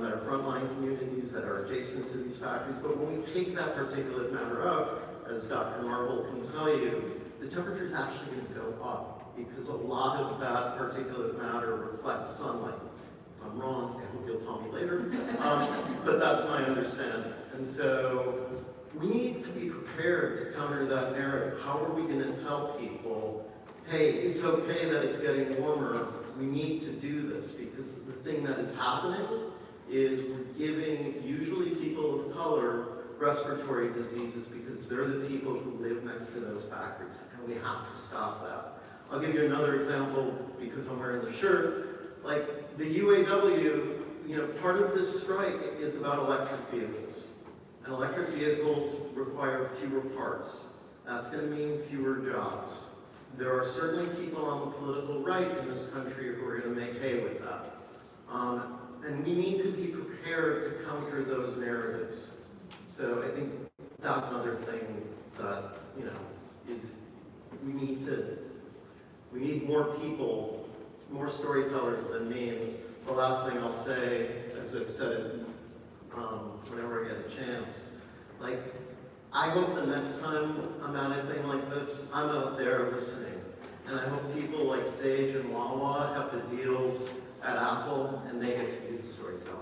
that are frontline communities that are adjacent to these factories. But when we take that particulate matter out, as Dr. Marvel can tell you, the temperature is actually going to go up because a lot of that particulate matter reflects sunlight. If I'm wrong, I hope you'll tell me later, but that's my understanding. And so we need to be prepared to counter that narrative. How are we going to tell people, hey, it's okay that it's getting warmer, we need to do this? Because the thing that is happening is we're giving usually people of color respiratory diseases because they're the people who live next to those factories, and we have to stop that. I'll give you another example because I'm wearing the shirt. Like the UAW, part of this strike is about electric vehicles. And electric vehicles require fewer parts. That's going to mean fewer jobs. There are certainly people on the political right in this country who are going to make hay with that. And we need to be prepared to counter those narratives. So I think that's another thing that, is we need more people, more storytellers than me. And the last thing I'll say, as I've said it whenever I get a chance, I hope the next time I'm at a thing like this, I'm out there listening. And I hope people like Sage and Wawa have the deals at Apple and they get to do the storytelling.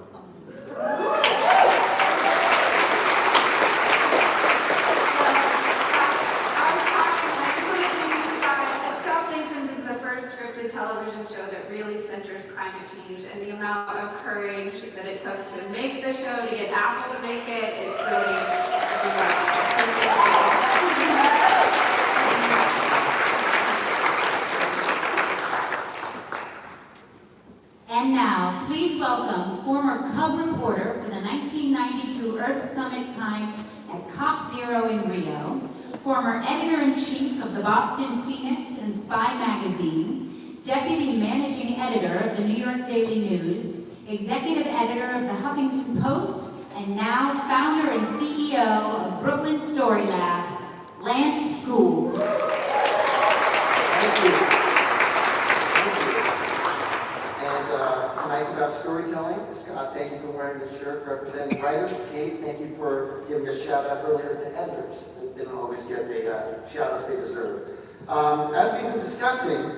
Television show that really centers climate change, and the amount of courage that it took to make the show, to get Apple to make it, it's really And now, please welcome former Cub reporter for the 1992 Earth Summit Times at COP0 in Rio, former editor-in-chief of the Boston Phoenix and Spy magazine, Deputy Managing Editor of the New York Daily News, Executive Editor of the Huffington Post, and now founder and CEO of Brooklyn Story Lab, Lance Gould. Thank you. And tonight's about storytelling. Scott, thank you for wearing this shirt. writers. Kate, thank you for giving a shout out earlier to editors. They don't always get the shout outs they deserve. As we've been discussing,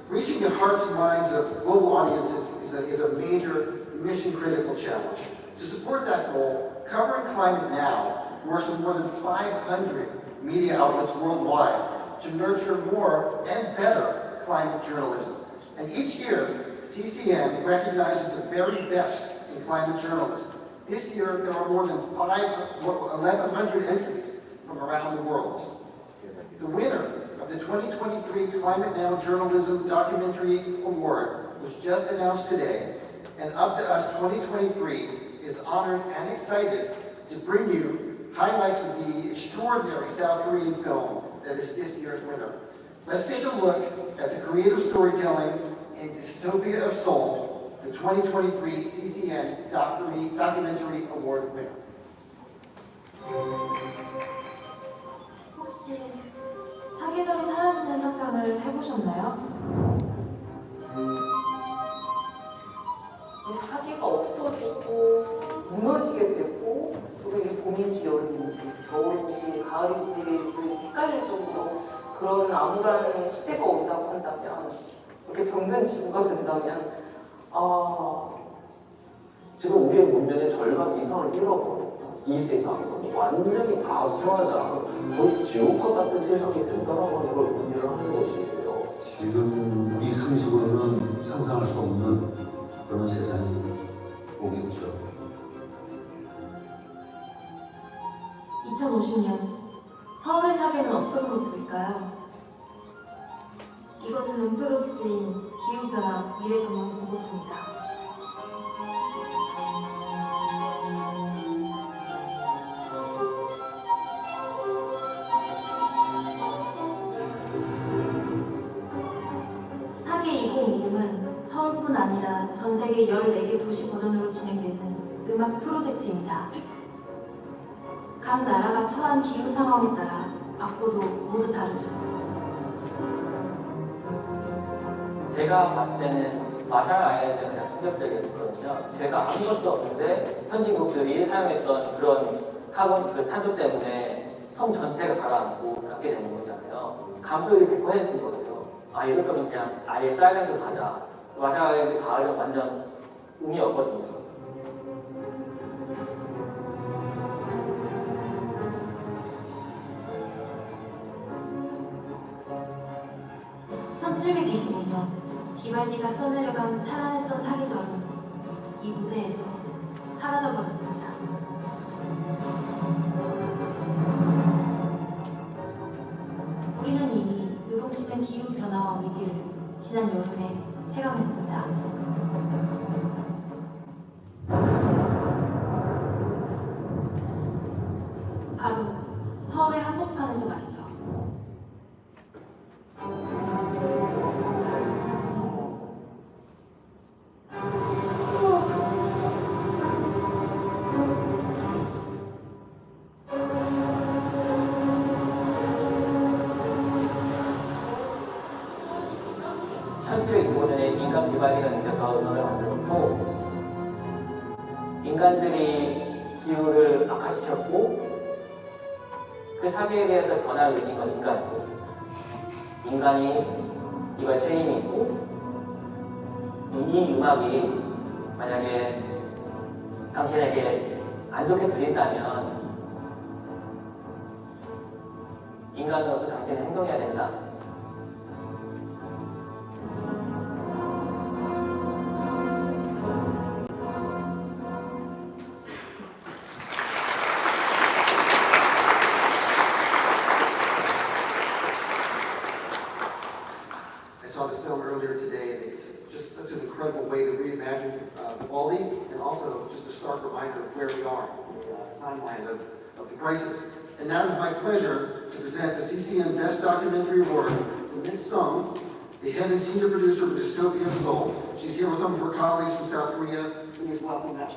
reaching the hearts and minds of global audiences is a major mission critical challenge. To support that goal, Covering Climate Now works with more than 500 media outlets worldwide to nurture more and better climate journalism. And each year, CCN recognizes the very best in climate journalism. This year, there are more than 1,100 entries from around the world. The winner of the 2023 Climate Now Journalism Documentary Award was just announced today, and Up2Us2023 is honored and excited to bring you highlights of the extraordinary South Korean film that is this year's winner. Let's take a look at the creative storytelling in Dystopia of Seoul, the 2023 CCN Documentary Award winner. 혹시 사계절이 사라지는 상상을 해보셨나요? 이 사계가 없어지고 무너지게 되고 그리고 이게 봄인지 여름인지 겨울인지 가을인지 그 헷갈릴 정도로 그런 암울한 시대가 온다고 한다면 이렇게 병든 지구가 된다면 지금 우리의 문명의 절반 이상을 잃어버린 이 세상은 완전히 아수라장 거의 지옥과 같은 세상이 된다라고 하는 걸 의미를 하는 것이에요. 지금 우리 상식으로는 상상할 수 없는 그런 세상이 오겠죠. 2050년 서울의 사계는 어떤 모습일까요? 이것은 음표로 쓰인 기후변화 미래전망 보고서입니다. 사계 2050은 서울뿐 아니라 전 세계 14개 도시 버전으로 진행되는 음악 프로젝트입니다. 각 나라가 처한 기후 상황에 따라 악보도 모두 다르죠. 제가 봤을 때는 마샬 아일랜드가 가장 충격적이었거든요. 제가 아무것도 없는데 선진국들이 사용했던 그런 카본 탄소 때문에 섬 전체가 가라앉고 그렇게 되는 거잖아요. 감소율이 100%인 거예요. 이럴 거면 그냥 아예 사일랜드 가자. 마샬 아일랜드 가을은 완전 의미 없거든요. 1725년 비발디가 써내려간 찬란했던 사계절은 이 무대에서 사라져버렸습니다. 우리는 이미 요동치는 기후변화와 위기를 지난 여름에 체감했습니다. 바로 서울의 한복판에서 말이죠. 인간 비발디가 느껴서 음악을 만들었고 인간들이 기후를 악화시켰고 그 사계에 대해서 변화를 일으킨 건 인간이고 인간이 이걸 책임이 있고 이 음악이 만약에 당신에게 안 좋게 들린다면 인간으로서 당신은 행동해야 된다. I saw this film earlier today, and it's just such an incredible way to reimagine Vivaldi, and also just a stark reminder of where we are in the timeline of the crisis. And now it is my pleasure to present the CCN Best Documentary Award for Miss Sung, the head and senior producer of Dystopia of Seoul. She's here with some of her colleagues from South Korea. Please welcome them.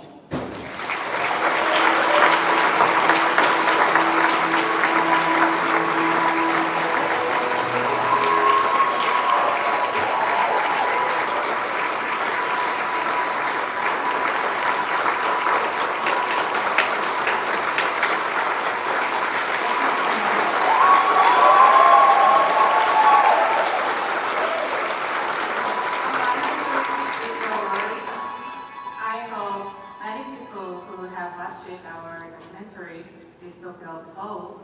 country dystopia of Seoul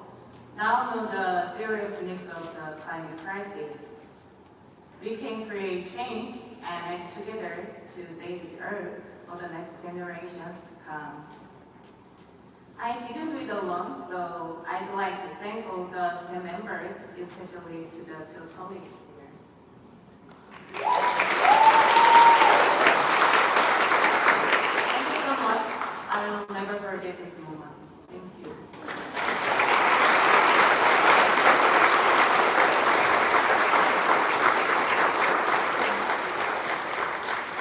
now know the seriousness of the climate crisis. We can create change and act together to save the earth for the next generations to come. I didn't do it alone, so I'd like to thank all the STEM members, especially to the two colleagues here. Thank you so much. I will never forget this moment. Thank you.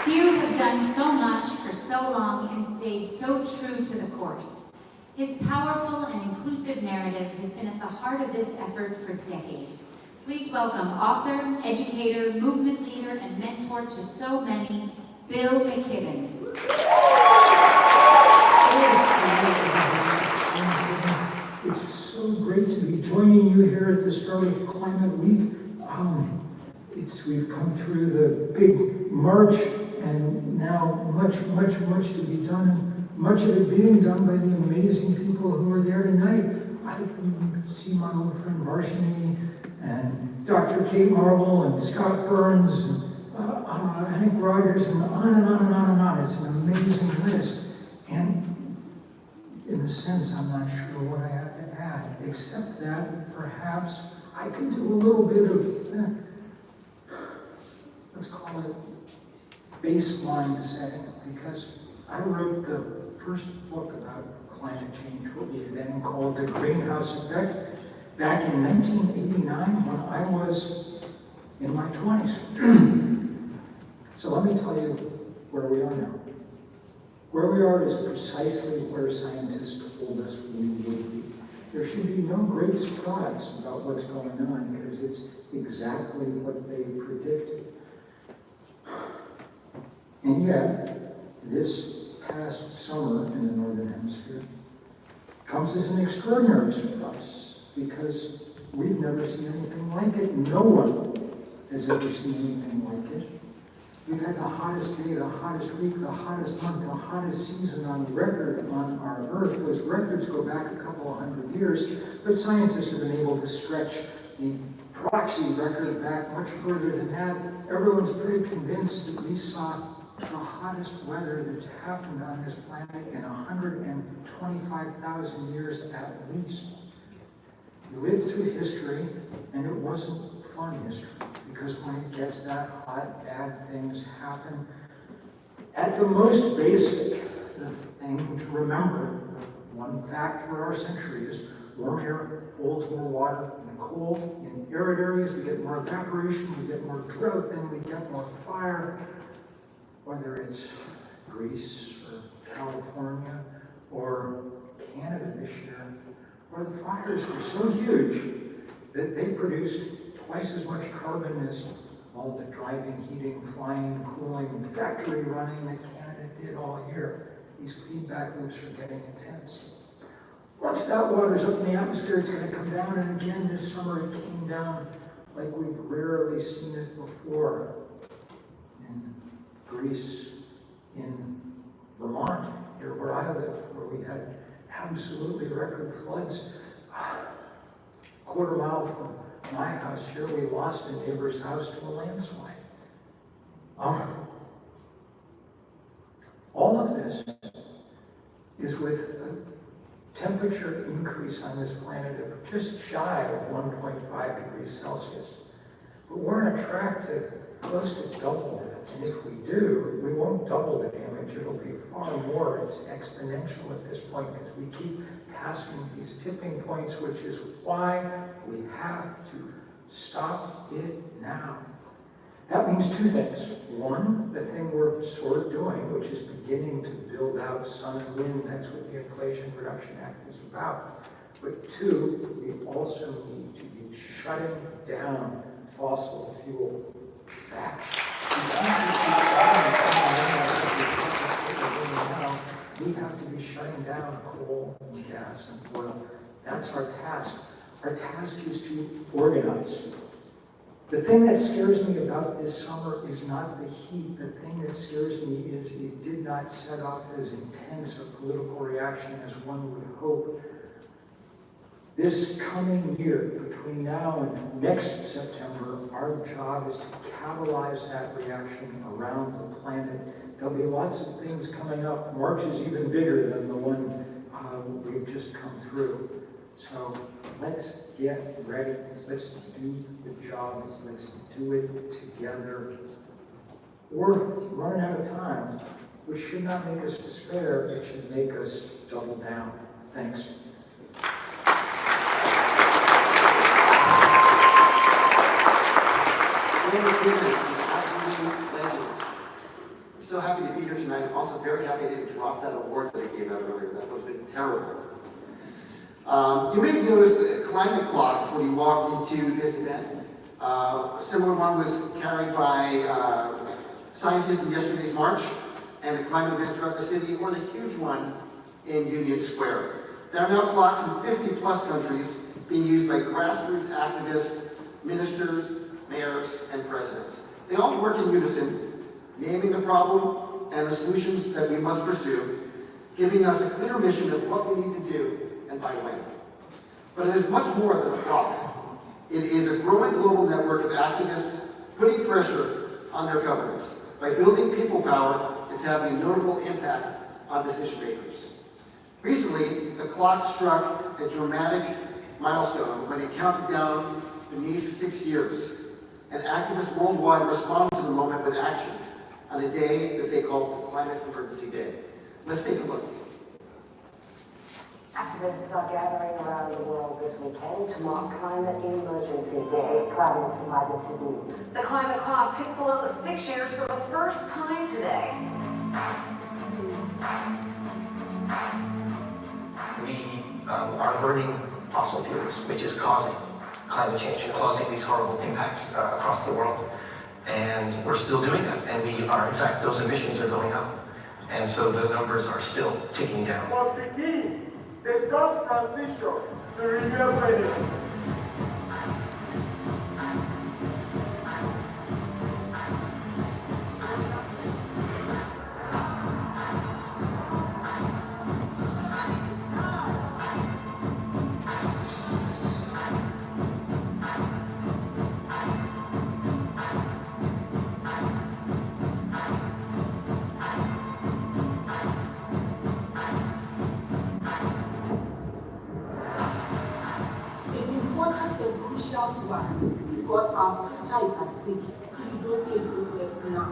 Few have done so much for so long and stayed so true to the course. His powerful and inclusive narrative has been at the heart of this effort for decades. Please welcome author, educator, movement leader, and mentor to so many, Bill McKibben. It's so great to be joining you here at the start of Climate Week. We've come through the big march, and now much to be done, and much of it being done by the amazing people who are there tonight. I see my old friend Varshini, and Dr. Kate Marvel, and Scott Burns, and Hank Rogers, and on and on and on and on. It's an amazing list. And in a sense, I'm not sure what I have to add, except that perhaps I can do a little bit of, let's call it baseline setting, because I wrote the first book about climate change, what we then called the greenhouse effect, back in 1989 when I was in my 20s. So let me tell you where we are now. Where we are is precisely where scientists told us we would be. There should be no great surprise about what's going on, because it's exactly what they predicted. And yet, this past summer in the Northern Hemisphere comes as an extraordinary surprise, because we've never seen anything like it. No one has ever seen anything like it. We've had the hottest day, the hottest week, the hottest month, the hottest season on record on our Earth. Those records go back a couple of hundred years, but scientists have been able to stretch the proxy record back much further than that. Everyone's pretty convinced that we saw the hottest weather that's happened on this planet in 125,000 years at least. We lived through history, and it wasn't fun history, because when it gets that hot, bad things happen. At the most basic, the thing to remember, one fact for our century is warm air holds more water than cold. In arid areas, we get more evaporation, we get more drought, then we get more fire. Whether it's Greece or California or Canada this year, where the fires were so huge that they produced twice as much carbon as all the driving, heating, flying, cooling, and factory running that Canada did all year. These feedback loops are getting intense. Once that water's up in the atmosphere, it's going to come down, and again this summer it came down like we've rarely seen it before. In Greece, in Vermont, here where I live, where we had absolutely record floods. Quarter mile from my house here, we lost a neighbor's house to a landslide. All of this is with a temperature increase on this planet of just shy of 1.5 degrees Celsius. But we're on a track to close to double that. And if we do, we won't double the damage. It'll be far more. It's exponential at this point, because we keep passing these tipping points, which is why we have to stop it now. That means two things. One, the thing we're sort of doing, which is beginning to build out sun and wind. That's what the Inflation Reduction Act is about. But two, we also need to be shutting down fossil fuel faction. We have to be shutting down coal and gas and oil. That's our task. Our task is to organize. The thing that scares me about this summer is not the heat. The thing that scares me is it did not set off as intense a political reaction as one would hope. This coming year, between now and next September, our job is to catalyze that reaction around the planet. There'll be lots of things coming up. March is even bigger than the one we've just come through. So let's get ready. Let's do the job. Let's do it together. We're running out of time, which should not make us despair. It should make us double down. Thanks. Absolute legends. I'm so happy to be here tonight. I'm also very happy I didn't drop that award that I gave out earlier. That would have been terrible. You may have noticed the climate clock when you walked into this event. A similar one was carried by scientists in yesterday's march and the climate events throughout the city, or the huge one in Union Square. There are now clocks in 50 plus countries being used by grassroots activists, ministers, mayors, and presidents. They all work in unison, naming the problem and the solutions that we must pursue, giving us a clear mission of what we need to do and by when. But it is much more than a clock. It is a growing global network of activists putting pressure on their governments. By building people power, it's having a notable impact on decision makers. Recently, the clock struck a dramatic milestone when it counted down beneath 6 years. And activists worldwide responded to the moment with action on a day that they called the Climate Emergency Day. Let's take a look. Activists are gathering around the world this weekend to mark Climate Emergency Day. The climate clock ticked below the 6 years for the first time today. We are burning fossil fuels, which is causing climate change and causing these horrible impacts across the world. And we're still doing that. And we are, in fact, those emissions are going up. And so the numbers are still ticking down. Must begin the just transition to renewable energy. To us because our future is at stake if you don't take those steps now.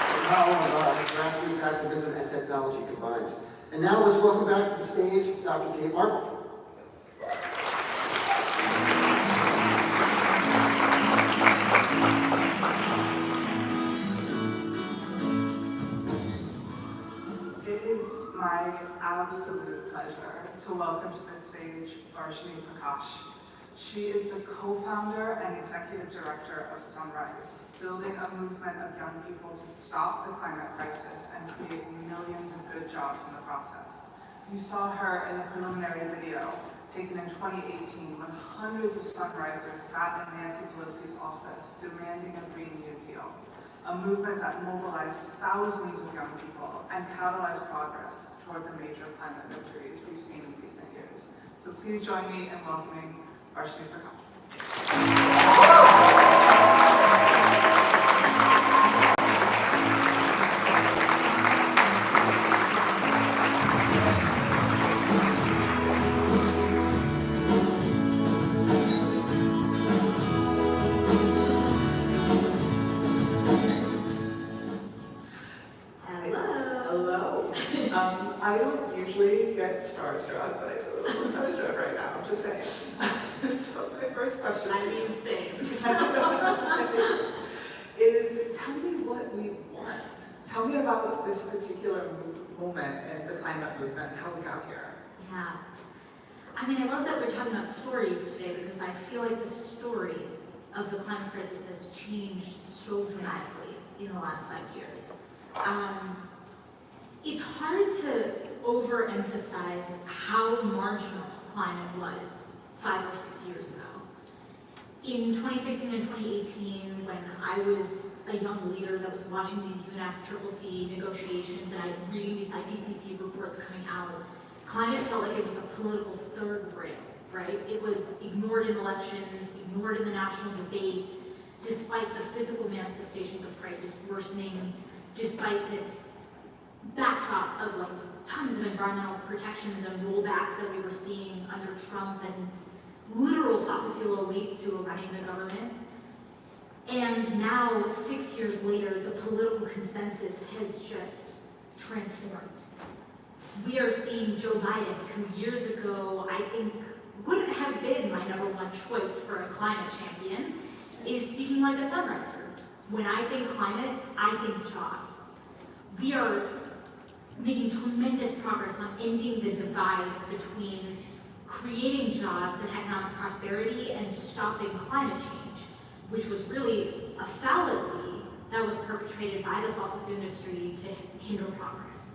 The power of grassroots activism and technology combined. And now let's welcome back to the stage Dr. Kate Martin. My absolute pleasure to welcome to the stage Varshini Prakash. She is the co-founder and executive director of Sunrise, building a movement of young people to stop the climate crisis and create millions of good jobs in the process. You saw her in the preliminary video taken in 2018 when hundreds of Sunrisers sat in Nancy Pelosi's office demanding a Green New Deal. A movement that mobilized thousands of young people and catalyzed progress toward the major climate victories we've seen in recent years. So please join me in welcoming Varshini Prakash. I don't usually get starstruck, but I feel a little starstruck right now, I'm just saying. So my first question is tell me what we've won. Tell me about this particular moment in the climate movement, how we got here. Yeah. I mean, I love that we're talking about stories today because I feel like the story of the climate crisis has changed so dramatically in the last 5 years. It's hard to overemphasize how marginal climate was 5 or 6 years ago. In 2016 and 2018, when I was a young leader that was watching these UNFCCC negotiations and I reading these IPCC reports coming out, climate felt like it was a political third rail, right? It was ignored in elections, ignored in the national debate, despite the physical manifestations of crisis worsening, despite this backdrop of like tons of environmental protections and rollbacks that we were seeing under Trump and literal fossil fuel elites who were running the government. And now, 6 years later, the political consensus has just transformed. We are seeing Joe Biden, who years ago I think wouldn't have been my #1 choice for a climate champion, is speaking like a sunriser. When I think climate, I think jobs. We are making tremendous progress on ending the divide between creating jobs and economic prosperity and stopping climate change, which was really a fallacy that was perpetrated by the fossil fuel industry to hinder progress.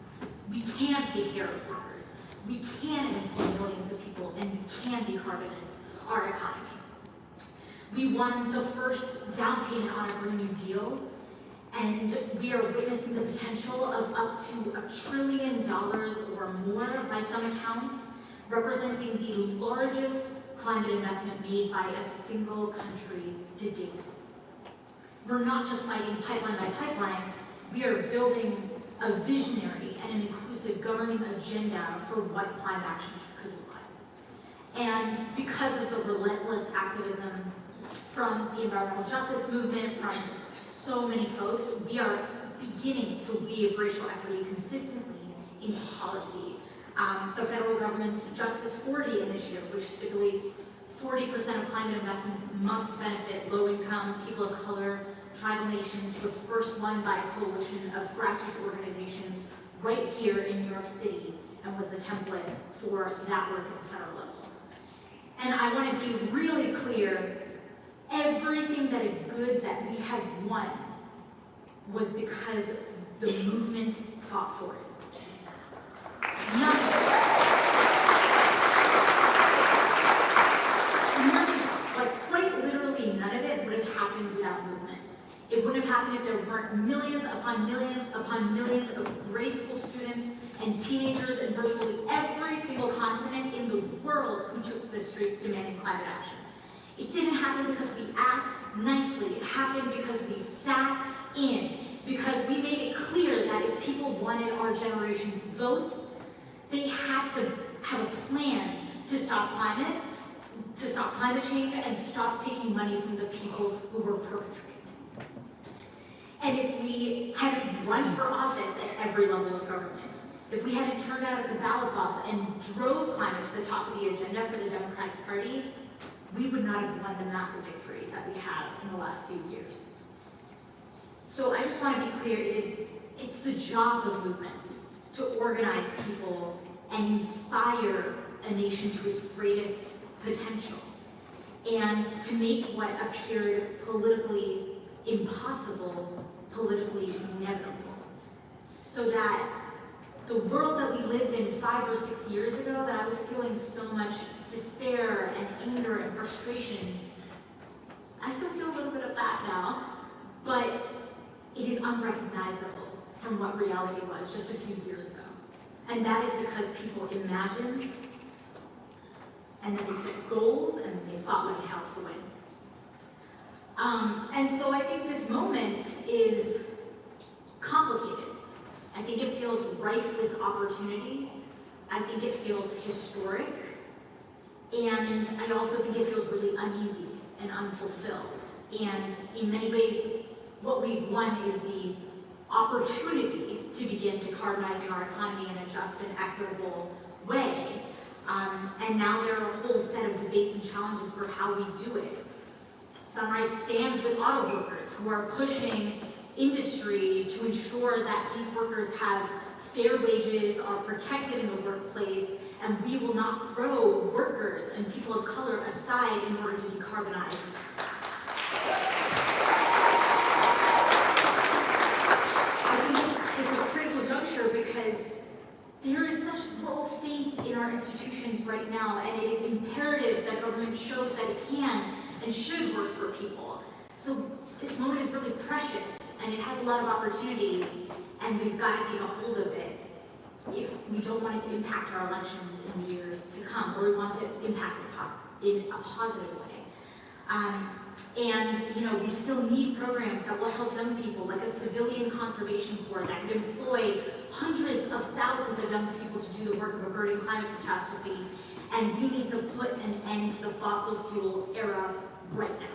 We can take care of workers, we can employ millions of people, and we can decarbonize our economy. We won the first down payment on a Green New Deal, and we are witnessing the potential of up to $1 trillion or more by some accounts, representing the largest climate investment made by a single country to date. We're not just fighting pipeline by pipeline, we are building a visionary and an inclusive governing agenda for what climate action could look like. And because of the relentless activism from the environmental justice movement, from so many folks, we are beginning to weave racial equity consistently into policy. The federal government's Justice 40 initiative, which stipulates 40% of climate investments must benefit low-income, people of color, tribal nations, was first won by a coalition of grassroots organizations right here in New York City and was the template for that work at the federal level. And I want to be really clear, everything that is good that we have won was because the movement fought for it. Nothing, like quite literally none of it would have happened without movement. It wouldn't have happened if there weren't millions upon millions upon millions of grade school students and teenagers in virtually every single continent in the world who took to the streets demanding climate action. It didn't happen because we asked nicely. It happened because we sat in, because we made it clear that if people wanted our generation's votes, they had to have a plan to stop climate change, and stop taking money from the people who were perpetrating it. And if we hadn't run for office at every level of government, if we hadn't turned out at the ballot box and drove climate to the top of the agenda for the Democratic Party, we would not have won the massive victories that we have in the last few years. So I just want to be clear, it's the job of movements to organize people and inspire a nation to its greatest potential, and to make what appeared politically impossible, politically inevitable, so that the world that we lived in 5 or 6 years ago, that I was feeling so much despair and anger and frustration, I still feel a little bit of that now, but it is unrecognizable from what reality was just a few years ago. And that is because people imagined, and then they set goals, and they fought like hell to win. And so I think this moment is complicated. I think it feels rife with opportunity. I think it feels historic. And I also think it feels really uneasy and unfulfilled. And in many ways, what we've won is the opportunity to begin decarbonizing our economy in a just and equitable way. And now there are a whole set of debates and challenges for how we do it. Sunrise stands with auto workers who are pushing industry to ensure that these workers have fair wages, are protected in the workplace, and we will not throw workers and people of color aside in order to decarbonize. I think it's a critical juncture because there is such little faith in our institutions right now, and it is imperative that government shows that it can, and and should work for people. So this moment is really precious, and it has a lot of opportunity, and we've got to take a hold of it if we don't want it to impact our elections in the years to come, or we want it to impact it in a positive way. And we still need programs that will help young people, like a civilian conservation corps that could employ hundreds of thousands of young people to do the work of averting climate catastrophe. And we need to put an end to the fossil fuel era right now.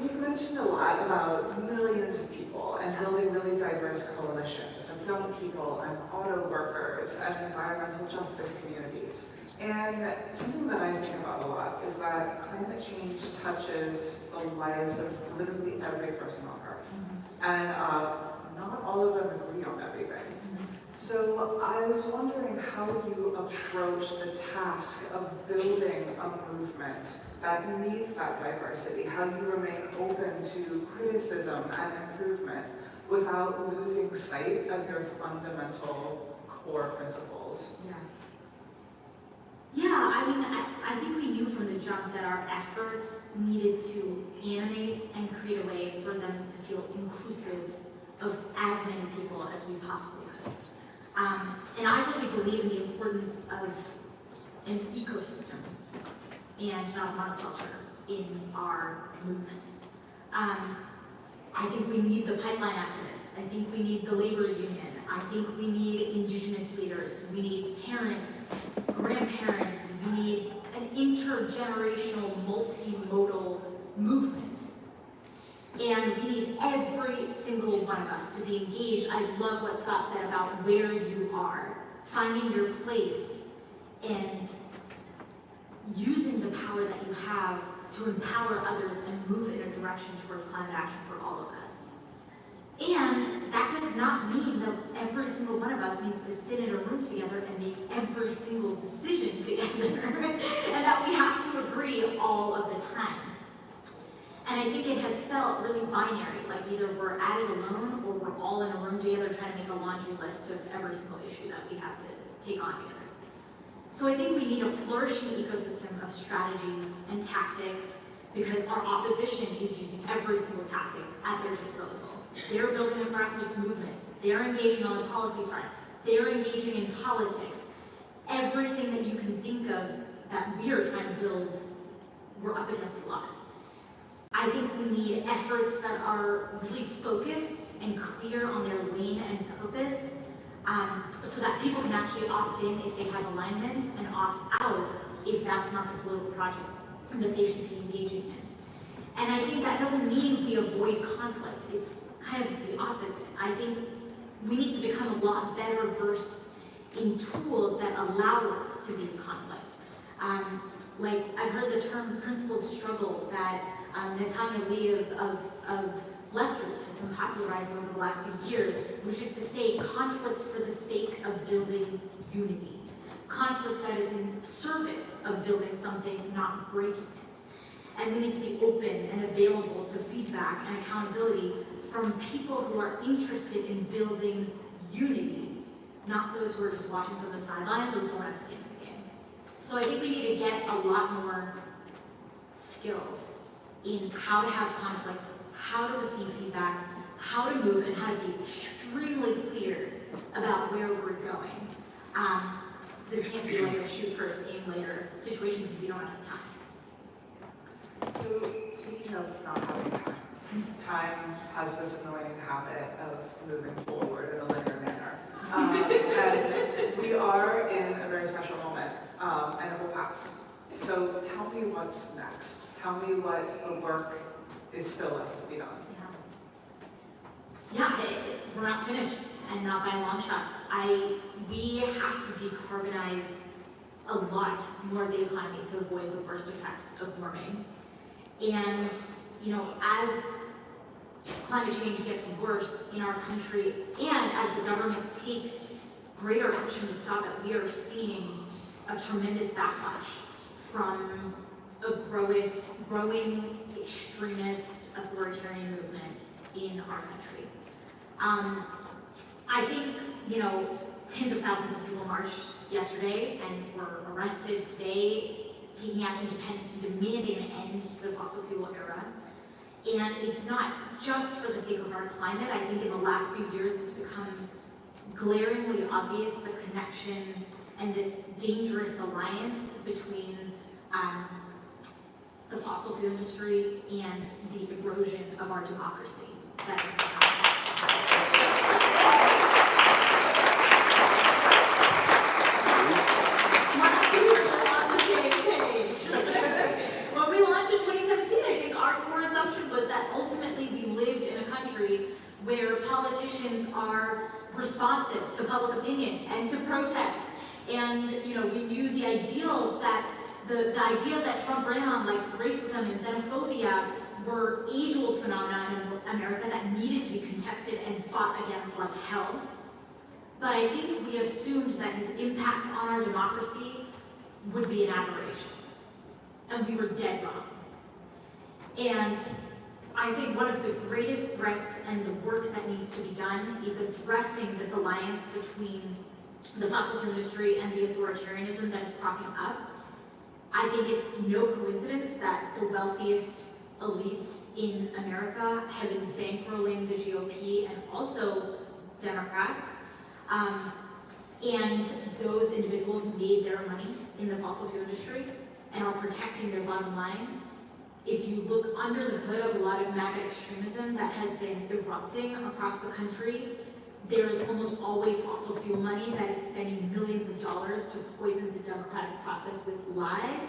You've mentioned a lot about millions of people and building really diverse coalitions of young people and auto workers and environmental justice communities. And something that I think about a lot is that climate change touches the lives of literally every person on Earth. And not all of them agree on everything. So I was wondering how you approach the task of building a movement that needs that diversity, how you remain open to criticism and improvement without losing sight of your fundamental core principles. Yeah, I think we knew from the jump that our efforts needed to animate and create a way for them to feel inclusive of as many people as we possibly could. And I really believe in the importance of an ecosystem and not monoculture in our movement. I think we need the pipeline activists. I think we need the labor union. I think we need indigenous leaders. We need parents, grandparents. We need an intergenerational, multimodal movement. And we need every single one of us to be engaged. I love what Scott said about where you are, finding your place, and using the power that you have to empower others and move in a direction towards climate action for all of us. And that does not mean that every single one of us needs to sit in a room together and make every single decision together, and that we have to agree all of the time. And I think it has felt really binary, like either we're at it alone or we're all in a room together trying to make a laundry list of every single issue that we have to take on together. So I think we need a flourishing ecosystem of strategies and tactics because our opposition is using every single tactic at their disposal. They're building a grassroots movement. They're engaging on the policy front. They're engaging in politics. Everything that you can think of that we are trying to build, we're up against a lot. I think we need efforts that are really focused and clear on their lane and purpose, so that people can actually opt in if they have alignment and opt out if that's not the political project that they should be engaging in. And I think that doesn't mean we avoid conflict. It's kind of the opposite. I think we need to become a lot better versed in tools that allow us to be in conflict. Like, I've heard the term principled struggle that Natanya Lee of Left Roots has been popularized over the last few years, which is to say conflict for the sake of building unity. Conflict that is in service of building something, not breaking it. And we need to be open and available to feedback and accountability from people who are interested in building unity, not those who are just watching from the sidelines or don't have skin in the game. So I think we need to get a lot more skilled in how to have conflict, how to receive feedback, how to move, and how to be extremely clear about where we're going. This can't be like a shoot first, aim later situation because we don't have time. So speaking of not having time, time has this annoying habit of moving forward in a linear manner. And we are in a very special moment, and it will pass. So tell me what's next. Tell me what the work is still left to be done. Yeah, we're not finished, and not by a long shot. We have to decarbonize a lot more of the economy to avoid the worst effects of warming. And, as climate change gets worse in our country, and as the government takes greater action to stop it, we are seeing a tremendous backlash from a growing extremist authoritarian movement in our country. I think, tens of thousands of people marched yesterday and were arrested today, taking action demanding an end to the fossil fuel era. And it's not just for the sake of our climate. I think in the last few years it's become glaringly obvious the connection and this dangerous alliance between the fossil fuel industry and the erosion of our democracy. That is when we launched in 2017, I think our core assumption was that ultimately we lived in a country where politicians are responsive to public opinion and to protest. And we knew the ideals that the ideas that Trump ran on, like racism and xenophobia, were age-old phenomena in America that needed to be contested and fought against like hell. But I think we assumed that his impact on our democracy would be an aberration. And we were dead wrong. And I think one of the greatest threats and the work that needs to be done is addressing this alliance between the fossil fuel industry and the authoritarianism that is cropping up. I think it's no coincidence that the wealthiest elites in America have been bankrolling the GOP and also Democrats. And those individuals made their money in the fossil fuel industry and are protecting their bottom line. If you look under the hood of a lot of MAGA extremism that has been erupting across the country, there is almost always fossil fuel money that is spending millions of dollars to poison the democratic process with lies.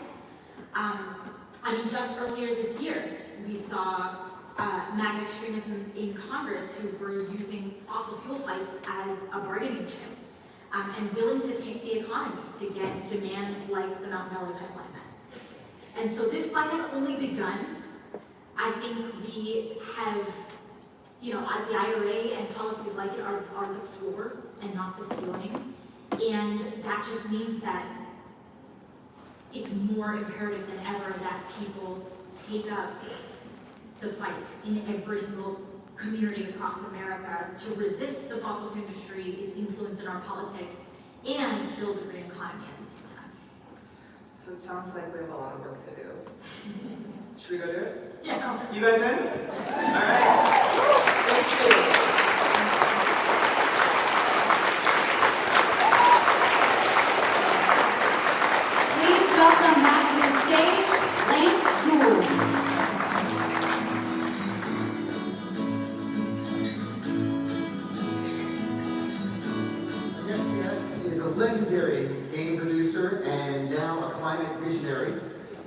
I mean, just earlier this year, we saw MAGA extremism in Congress who were using fossil fuel fights as a bargaining chip and willing to take the economy to get demands like the Mountain Valley Pipeline. And so this fight has only begun. I think we have, the IRA and policies like it are the floor and not the ceiling. And that just means that it's more imperative than ever that people take up the fight in every single community across America to resist the fossil fuel industry, its influence in our politics, and build a green economy at the same time. So it sounds like we have a lot of work to do. Should we go do it? Yeah. You guys in? All right. Thank you. Please welcome back to the stage, Lance Gould. Is a legendary game producer and now a climate visionary.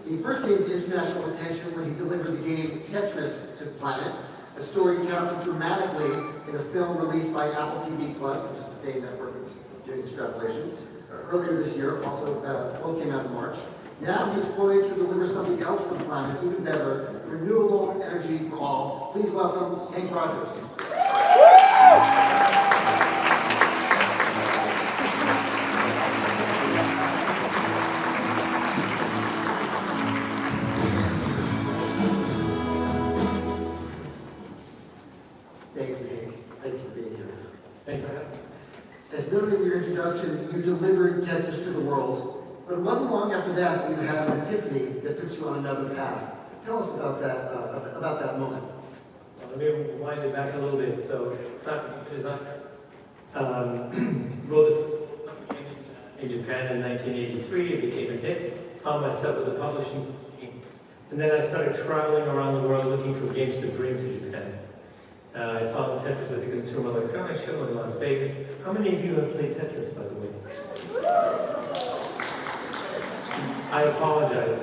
He first came to international attention when he delivered the game Tetris to the planet, a story captured dramatically in a film released by Apple TV+, which is the same network that's doing extrapolations. Earlier this year, also both came out in March. Now he's poised to deliver something else for the planet, even better, renewable energy for all. Please welcome Hank Rogers. As noted in your introduction, you delivered Tetris to the world, but it wasn't long after that that you had an epiphany that puts you on another path. Tell us about that moment. Let me wind it back a little bit. So wrote in Japan in 1983. It became a hit. Found myself with a publishing team, and then I started traveling around the world looking for games to bring to Japan. I found Tetris at the Consumer Electronics Show in Las Vegas. How many of you have played Tetris, by the way? I apologize.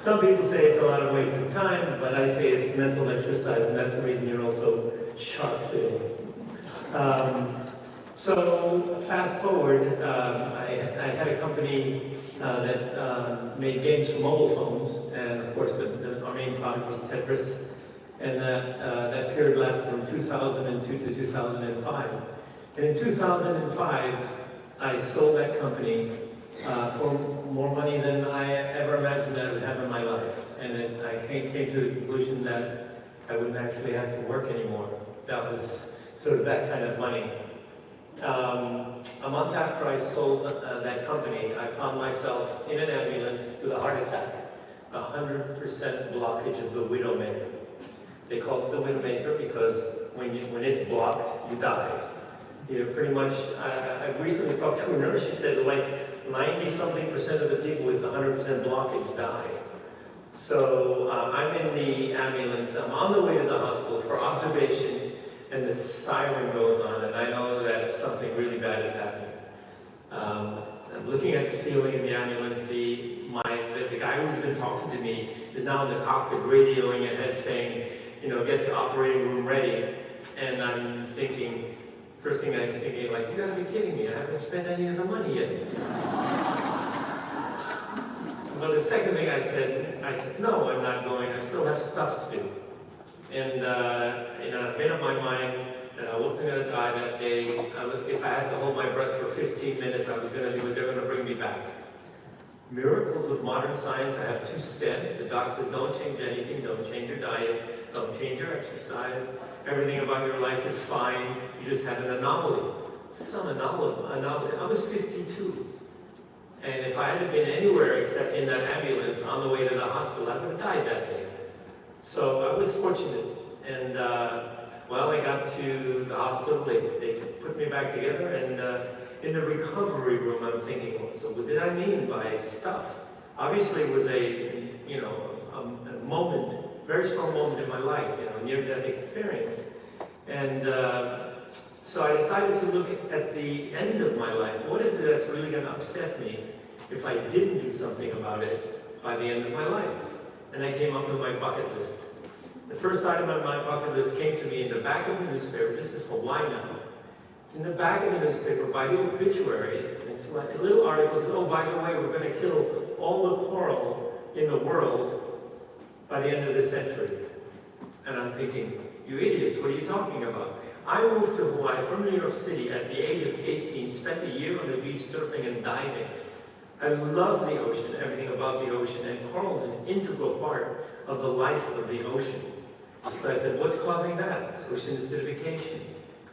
Some people say it's a lot of waste of time, but I say it's mental exercise, and that's the reason you're also sharp today. So fast forward, I had a company that made games for mobile phones, and of course our main product was Tetris. And that period lasted from 2002 to 2005. And in 2005, I sold that company for more money than I ever imagined I would have in my life. And then I came to the conclusion that I wouldn't actually have to work anymore. That was sort of that kind of money. a month after I sold that company, I found myself in an ambulance with a heart attack, 100% blockage of the widowmaker. They call it the widowmaker because when it's blocked, you die. You know, pretty much, I recently talked to a nurse, she said like 90-something% of the people with 100% blockage die. So I'm in the ambulance, I'm on the way to the hospital for observation, and the siren goes on, and I know that something really bad is happening. I'm looking at the ceiling in the ambulance, the guy who's been talking to me is now in the cockpit radioing ahead saying, you know, get the operating room ready. And I'm thinking, first thing I was thinking, like, you gotta be kidding me, I haven't spent any of the money yet. But the second thing I said, no, I'm not going, I still have stuff to do. And in a bit of my mind, that I wasn't going to die that day. If I had to hold my breath for 15 minutes, I was going to do it. They're going to bring me back. Miracles of modern science. I have 2 stents. The doctor said, don't change anything. Don't change your diet. Don't change your exercise. Everything about your life is fine. You just had an anomaly. Some anomaly. I was 52. And if I had been anywhere except in that ambulance on the way to the hospital, I would have died that day. So I was fortunate. And well, I got to the hospital, they put me back together, and in the recovery room, I'm thinking, so what did I mean by stuff? Obviously, it was a moment, very strong moment in my life, near-death experience. And so I decided to look at the end of my life. What is it that's really going to upset me if I didn't do something about it by the end of my life? And I came up with my bucket list. The first item on my bucket list came to me in the back of the newspaper. This is Hawaii now. It's in the back of the newspaper by the obituaries. It's like a little article says, oh, by the way, we're going to kill all the coral in the world by the end of the century. And I'm thinking, you idiots, what are you talking about? I moved to Hawaii from New York City at the age of 18, spent a year on the beach surfing and diving. I love the ocean, everything about the ocean, and coral is an integral part of the life of the ocean. So I said, what's causing that? It's ocean acidification.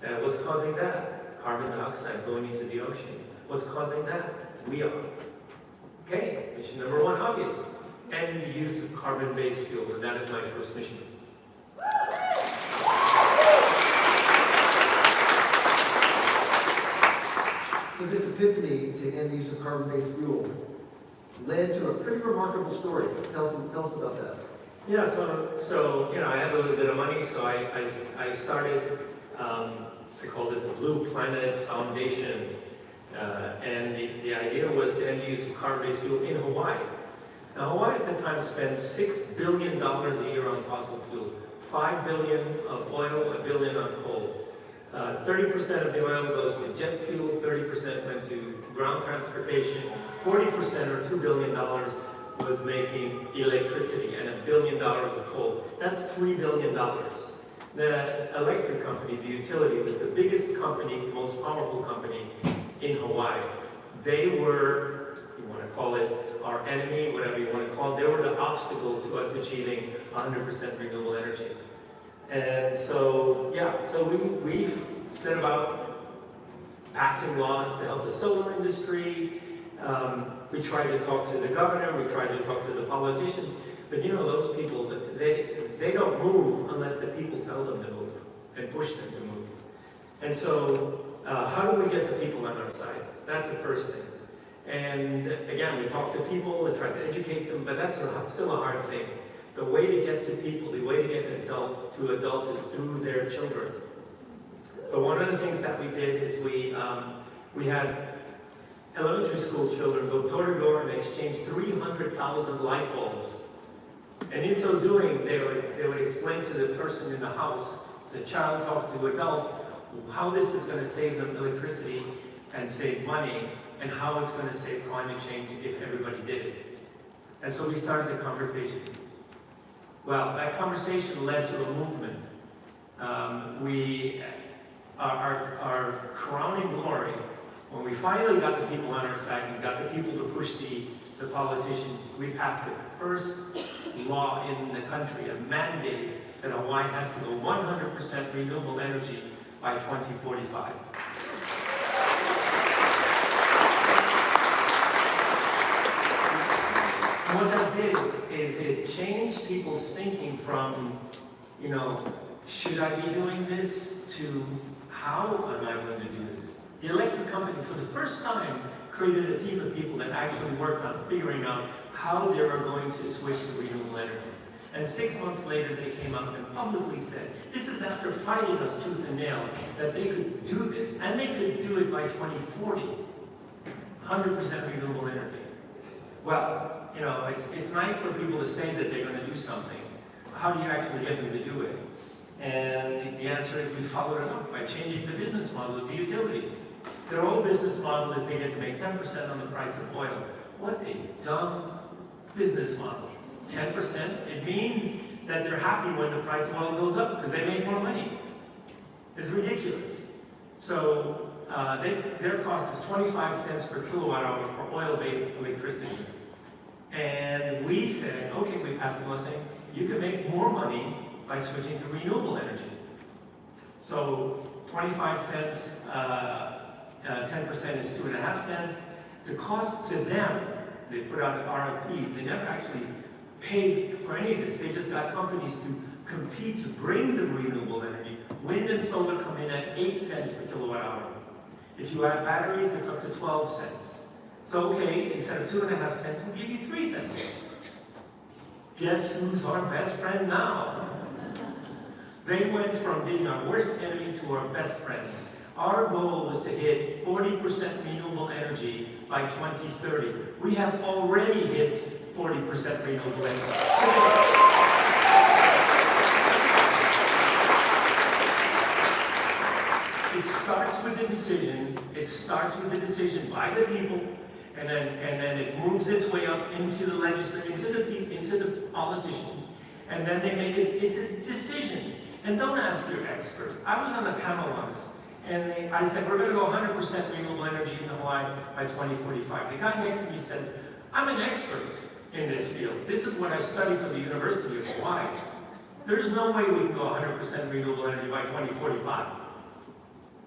And what's causing that? Carbon dioxide going into the ocean. What's causing that? We are. Okay, mission number 1, obvious. And the use of carbon-based fuel, and that is my first mission. So this epiphany to end the use of carbon-based fuel led to a pretty remarkable story. Tell us about that. Yeah, so I had a little bit of money, so I started, I called it the Blue Planet Foundation, and the idea was to end the use of carbon-based fuel in Hawaii. Now, Hawaii at the time spent $6 billion a year on fossil fuel, $5 billion of oil, $1 billion on coal. 30% of the oil goes to jet fuel, 30% went to ground transportation, 40% or $2 billion was making electricity, and $1 billion of coal. That's $3 billion. The electric company, the utility, was the biggest company, the most powerful company in Hawaii. They were, you want to call it our enemy, whatever you want to call it, they were the obstacle to us achieving 100% renewable energy. And so, so we set about passing laws to help the solar industry. We tried to talk to the governor, we tried to talk to the politicians, but those people, they don't move unless the people tell them to move and push them to move. And so, how do we get the people on our side? That's the first thing. And again, we talk to people and try to educate them, but that's still a hard thing. The way to get to people, the way to get to adults is through their children. So one of the things that we did is we had elementary school children go door to door and exchange 300,000 light bulbs. And in so doing, they would explain to the person in the house, as a child talking to an adult, how this is going to save them electricity and save money, and how it's going to save climate change if everybody did it. And so we started the conversation. Well, that conversation led to a movement. Our crowning glory, when we finally got the people on our side and got the people to push the politicians, we passed the first law in the country, a mandate that Hawaii has to go 100% renewable energy by 2045. what that did is it changed people's thinking from, you know, should I be doing this, to how am I going to do this? The electric company, for the first time, created a team of people that actually worked on figuring out how they were going to switch to renewable energy. And 6 months later, they came out and publicly said, this is after fighting us tooth and nail, that they could do this, and they could do it by 2040. 100% renewable energy. Well, you know, it's nice for people to say that they're going to do something. How do you actually get them to do it? And the answer is we followed it up by changing the business model of the utility. Their old business model is they get to make 10% on the price of oil. What a dumb business model. 10%, it means that they're happy when the price of oil goes up because they make more money. It's ridiculous. So their cost is 25 cents per kilowatt hour for oil-based electricity. And we said, okay, we passed a law saying you can make more money by switching to renewable energy. So 25 cents, 10% is 2.5 cents. The cost to them, they put out RFPs, they never actually paid for any of this. They just got companies to compete to bring the renewable energy. Wind and solar come in at 8 cents per kilowatt hour. If you add batteries, it's up to 12 cents. So okay, instead of 2.5 cents, we'll give you 3 cents. Guess who's our best friend now? They went from being our worst enemy to our best friend. Our goal was to hit 40% renewable energy by 2030. We have already hit 40% renewable energy. It starts with the decision. It starts with the decision by the people, and then it moves its way up into the legislature, into the politicians, and then they make it. It's a decision. And don't ask your expert. I was on a panel once, and I said, we're going to go 100% renewable energy in Hawaii by 2045. The guy next to me says, I'm an expert in this field. This is what I studied from the University of Hawaii. There's no way we can go 100% renewable energy by 2045.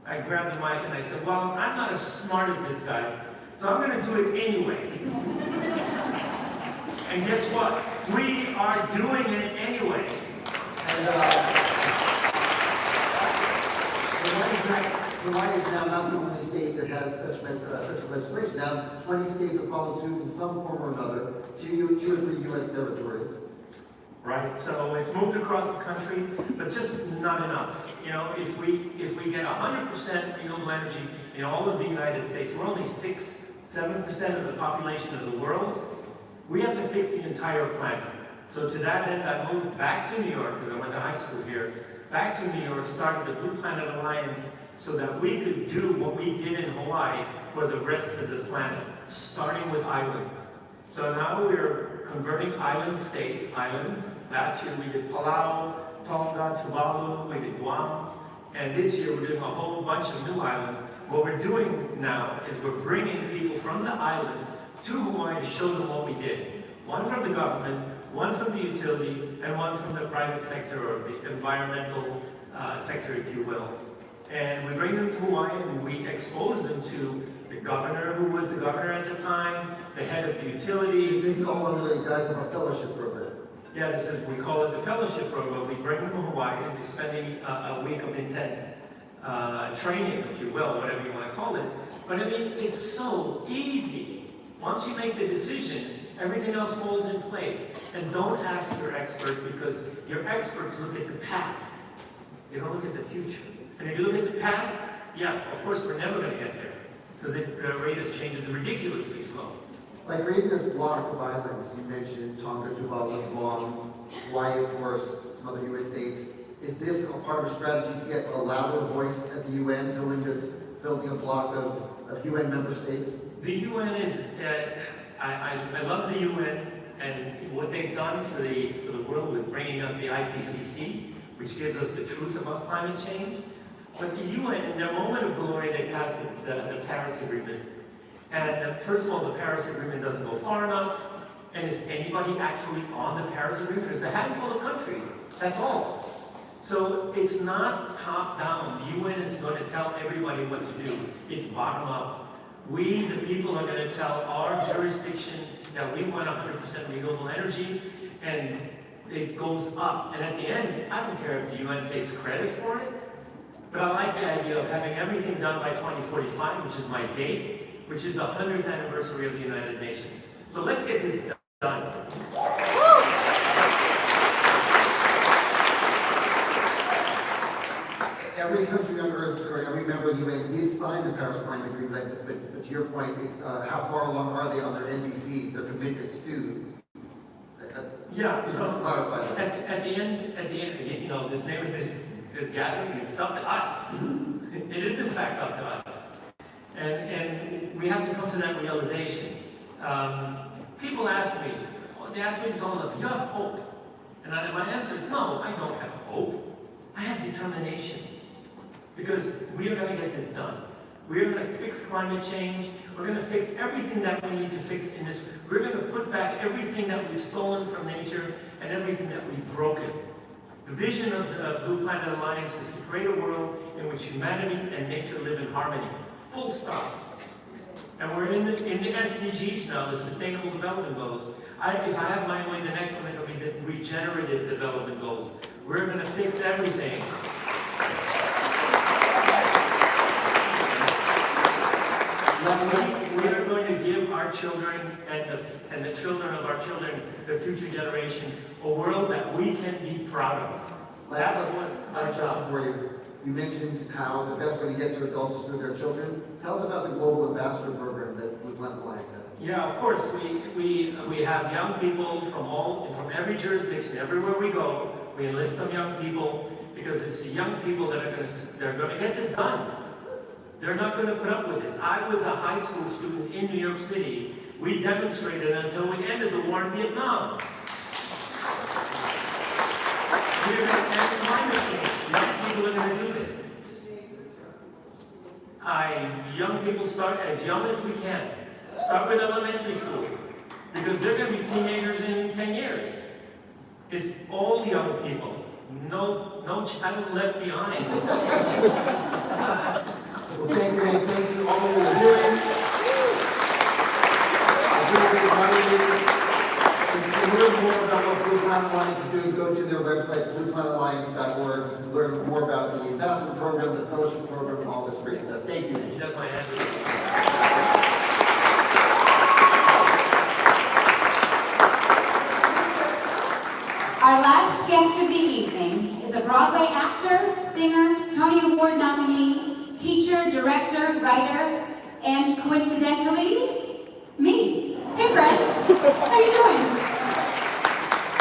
I grabbed the mic and I said, well, I'm not as smart as this guy, so I'm going to do it anyway. And guess what? We are doing it anyway. And Hawaii is now not the only state that has such legislation. Now, 20 states have followed suit in some form or another, 2 or 3 U.S. territories. Right, so it's moved across the country, but just not enough. You know, if we get 100% renewable energy in all of the United States, we're only 6-7% of the population of the world. We have to fix the entire planet. So to that end, I moved back to New York, because I went to high school here, back to New York, started the Blue Planet Alliance, so that we could do what we did in Hawaii for the rest of the planet, starting with islands. So now we're converting islands. Last year we did Palau, Tonga, Tuvalu, we did Guam, and this year we're doing a whole bunch of new islands. What we're doing now is we're bringing people from the islands to Hawaii to show them what we did. One from the government, one from the utility, and one from the private sector, or the environmental sector, if you will. And we bring them to Hawaii and we expose them to the governor, who was the governor at the time, the head of the utility. This is all under the guise of a fellowship program. Yeah, we call it the fellowship program. We bring them to Hawaii and they're spending a week of intense training, if you will, whatever you want to call it. But I mean, it's so easy. Once you make the decision, everything else falls in place. And don't ask your experts, because your experts look at the past. They don't look at the future. And if you look at the past, yeah, of course we're never going to get there, because the rate of change is ridiculously slow. By creating this block of islands, you mentioned Tonga, Tuvalu, Guam, Hawaii, of course, some other U.S. states. Is this a part of a strategy to get a louder voice at the UN, building a block of UN member states? The UN is, I love the UN and what they've done for the world with bringing us the IPCC, which gives us the truth about climate change. But the UN, in their moment of glory, they passed the Paris Agreement. And first of all, the Paris Agreement doesn't go far enough. And is anybody actually on the Paris Agreement? There's a handful of countries. That's all. So it's not top down. The UN is going to tell everybody what to do. It's bottom up. We, the people, are going to tell our jurisdiction that we want 100% renewable energy, and it goes up. And at the end, I don't care if the UN takes credit for it, but I like the idea of having everything done by 2045, which is my date, which is the 100th anniversary of the United Nations. So let's get this done. Every country on Earth, or every member of the UN did sign the Paris Climate Agreement, but to your point, it's how far along are they on their NDCs, their commitments to? Yeah, so clarify that. at the end, you know, this name of this gathering is up to us. It is in fact up to us. And we have to come to that realization. People ask me, they ask me this all the time, you have hope? And my answer is, no, I don't have hope. I have determination. Because we are going to get this done. We're going to fix climate change. We're going to fix everything that we need to fix in this. We're going to put back everything that we've stolen from nature and everything that we've broken. The vision of the Blue Planet Alliance is to create a world in which humanity and nature live in harmony. Full stop. And we're in the SDGs now, the Sustainable Development Goals. If I have my way, the next one will be the Regenerative Development Goals. We're going to fix everything. We are going to give our children and the children of our children, the future generations, a world that we can be proud of. That's what our job. For you. You mentioned how the best way to get to adults is through their children. Tell us about the Global Ambassador Program that Blue Planet Alliance has. Yeah, of course. We have young people from every jurisdiction, everywhere we go. We enlist some young people because it's the young people that are going to get this done. They're not going to put up with this. I was a high school student in New York City. We demonstrated until we ended the war in Vietnam. We're going to end climate change. Young people are going to do this. Young people start as young as we can. Start with elementary school. Because they're going to be teenagers in 10 years. It's all young people. No child left behind. Well, thank you all for doing. If you learn more about what Blue Planet Alliance is doing, go to their website, blueplanetalliance.org, to learn more about the ambassador program, the fellowship program, and all this great stuff. Thank you. That's my answer. Our last guest of the evening is a Broadway actor, singer, Tony Award nominee, teacher, director, writer, and coincidentally, me. Hey friends, how you doing?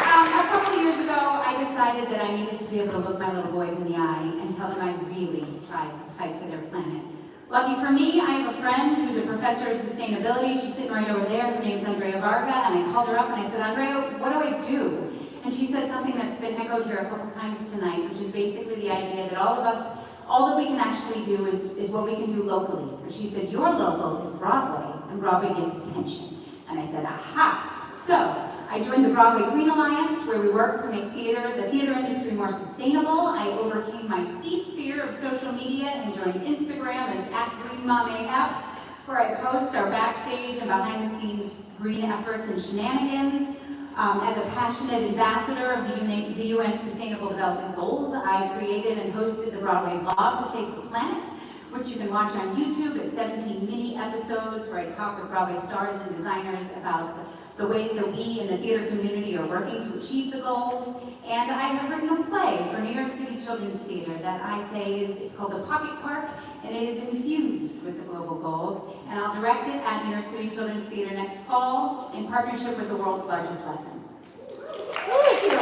A couple of years ago, I decided that I needed to be able to look my little boys in the eye and tell them I really tried to fight for their planet. Lucky for me, I have a friend who's a professor of sustainability. She's sitting right over there. Her name's Andrea Varga, and I called her up and I said, Andrea, what do I do? And she said something that's been echoed here a couple times tonight, which is basically the idea that all that we can actually do is what we can do locally. And she said, your local is Broadway, and Broadway gets attention. And I said, aha! So, I joined the Broadway Green Alliance, where we work to make the theater industry more sustainable. I overcame my deep fear of social media and joined Instagram as @GreenMomAF, where I post our backstage and behind-the-scenes green efforts and shenanigans. As a passionate ambassador of the UN Sustainable Development Goals, I created and hosted the Broadway vlog to Save the Planet, which you can watch on YouTube. It's 17 mini episodes where I talk with Broadway stars and designers about the ways that we in the theater community are working to achieve the goals. And I have written a play for New York City Children's Theater that I say it's called The Pocket Park, and it is infused with the global goals. And I'll direct it at New York City Children's Theater next fall in partnership with the world's largest lesson. Thank you.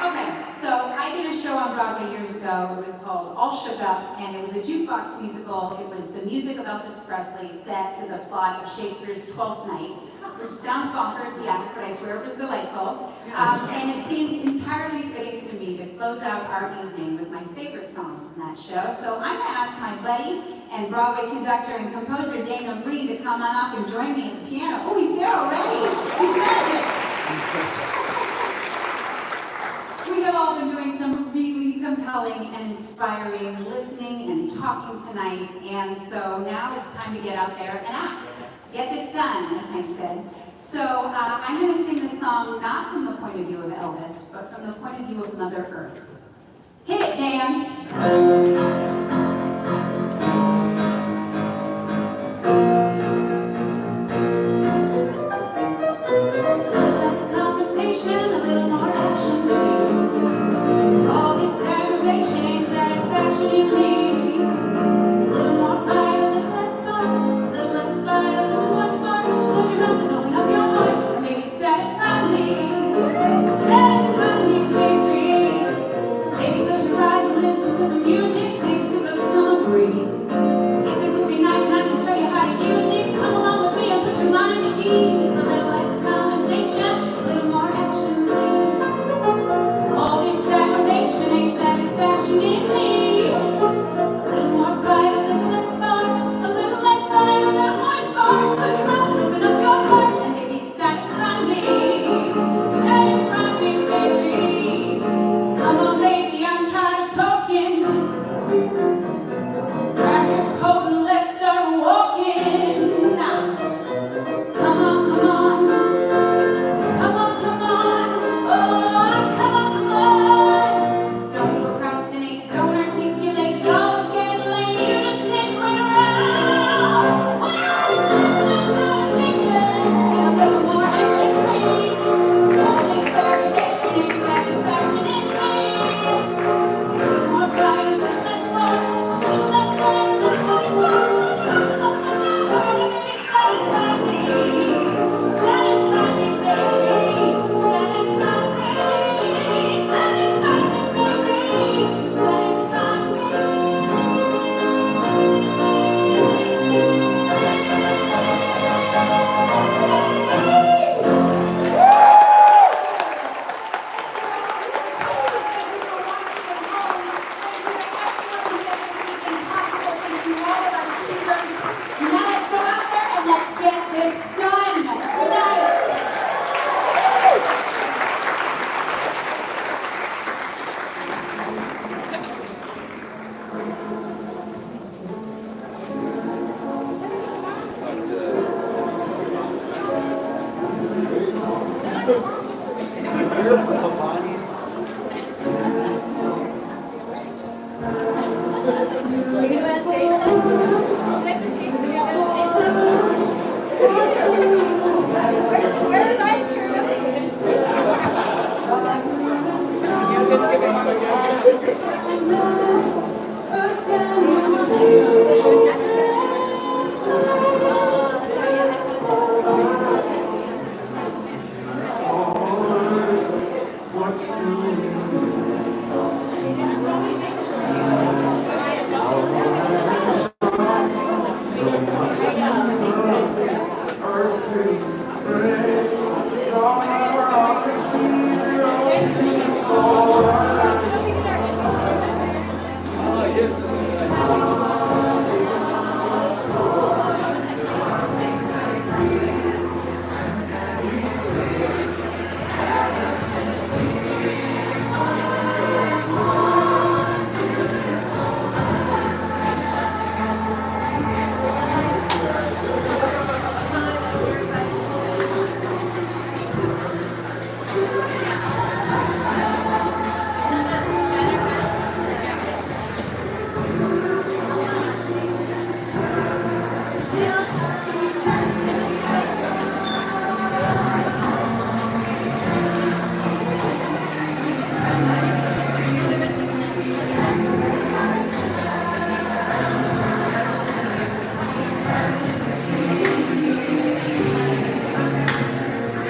Okay, so I did a show on Broadway years ago. It was called All Shook Up, and it was a jukebox musical. It was the music of Elvis Presley set to the plot of Shakespeare's Twelfth Night, which sounds bonkers, yes, but I swear it was delightful. And it seemed entirely fitting to me to close out our evening with my favorite song from that show. So I'm going to ask my buddy and Broadway conductor and composer Daniel Green to come on up and join me at the piano. Oh, he's there already. He's magic. We have all been doing some really compelling and inspiring listening and talking tonight. And so now it's time to get out there and act. Get this done, as Hank said. So I'm going to sing the song not from the point of view of Elvis, but from the point of view of Mother Earth. Hit it, Dan.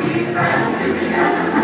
Be friends together.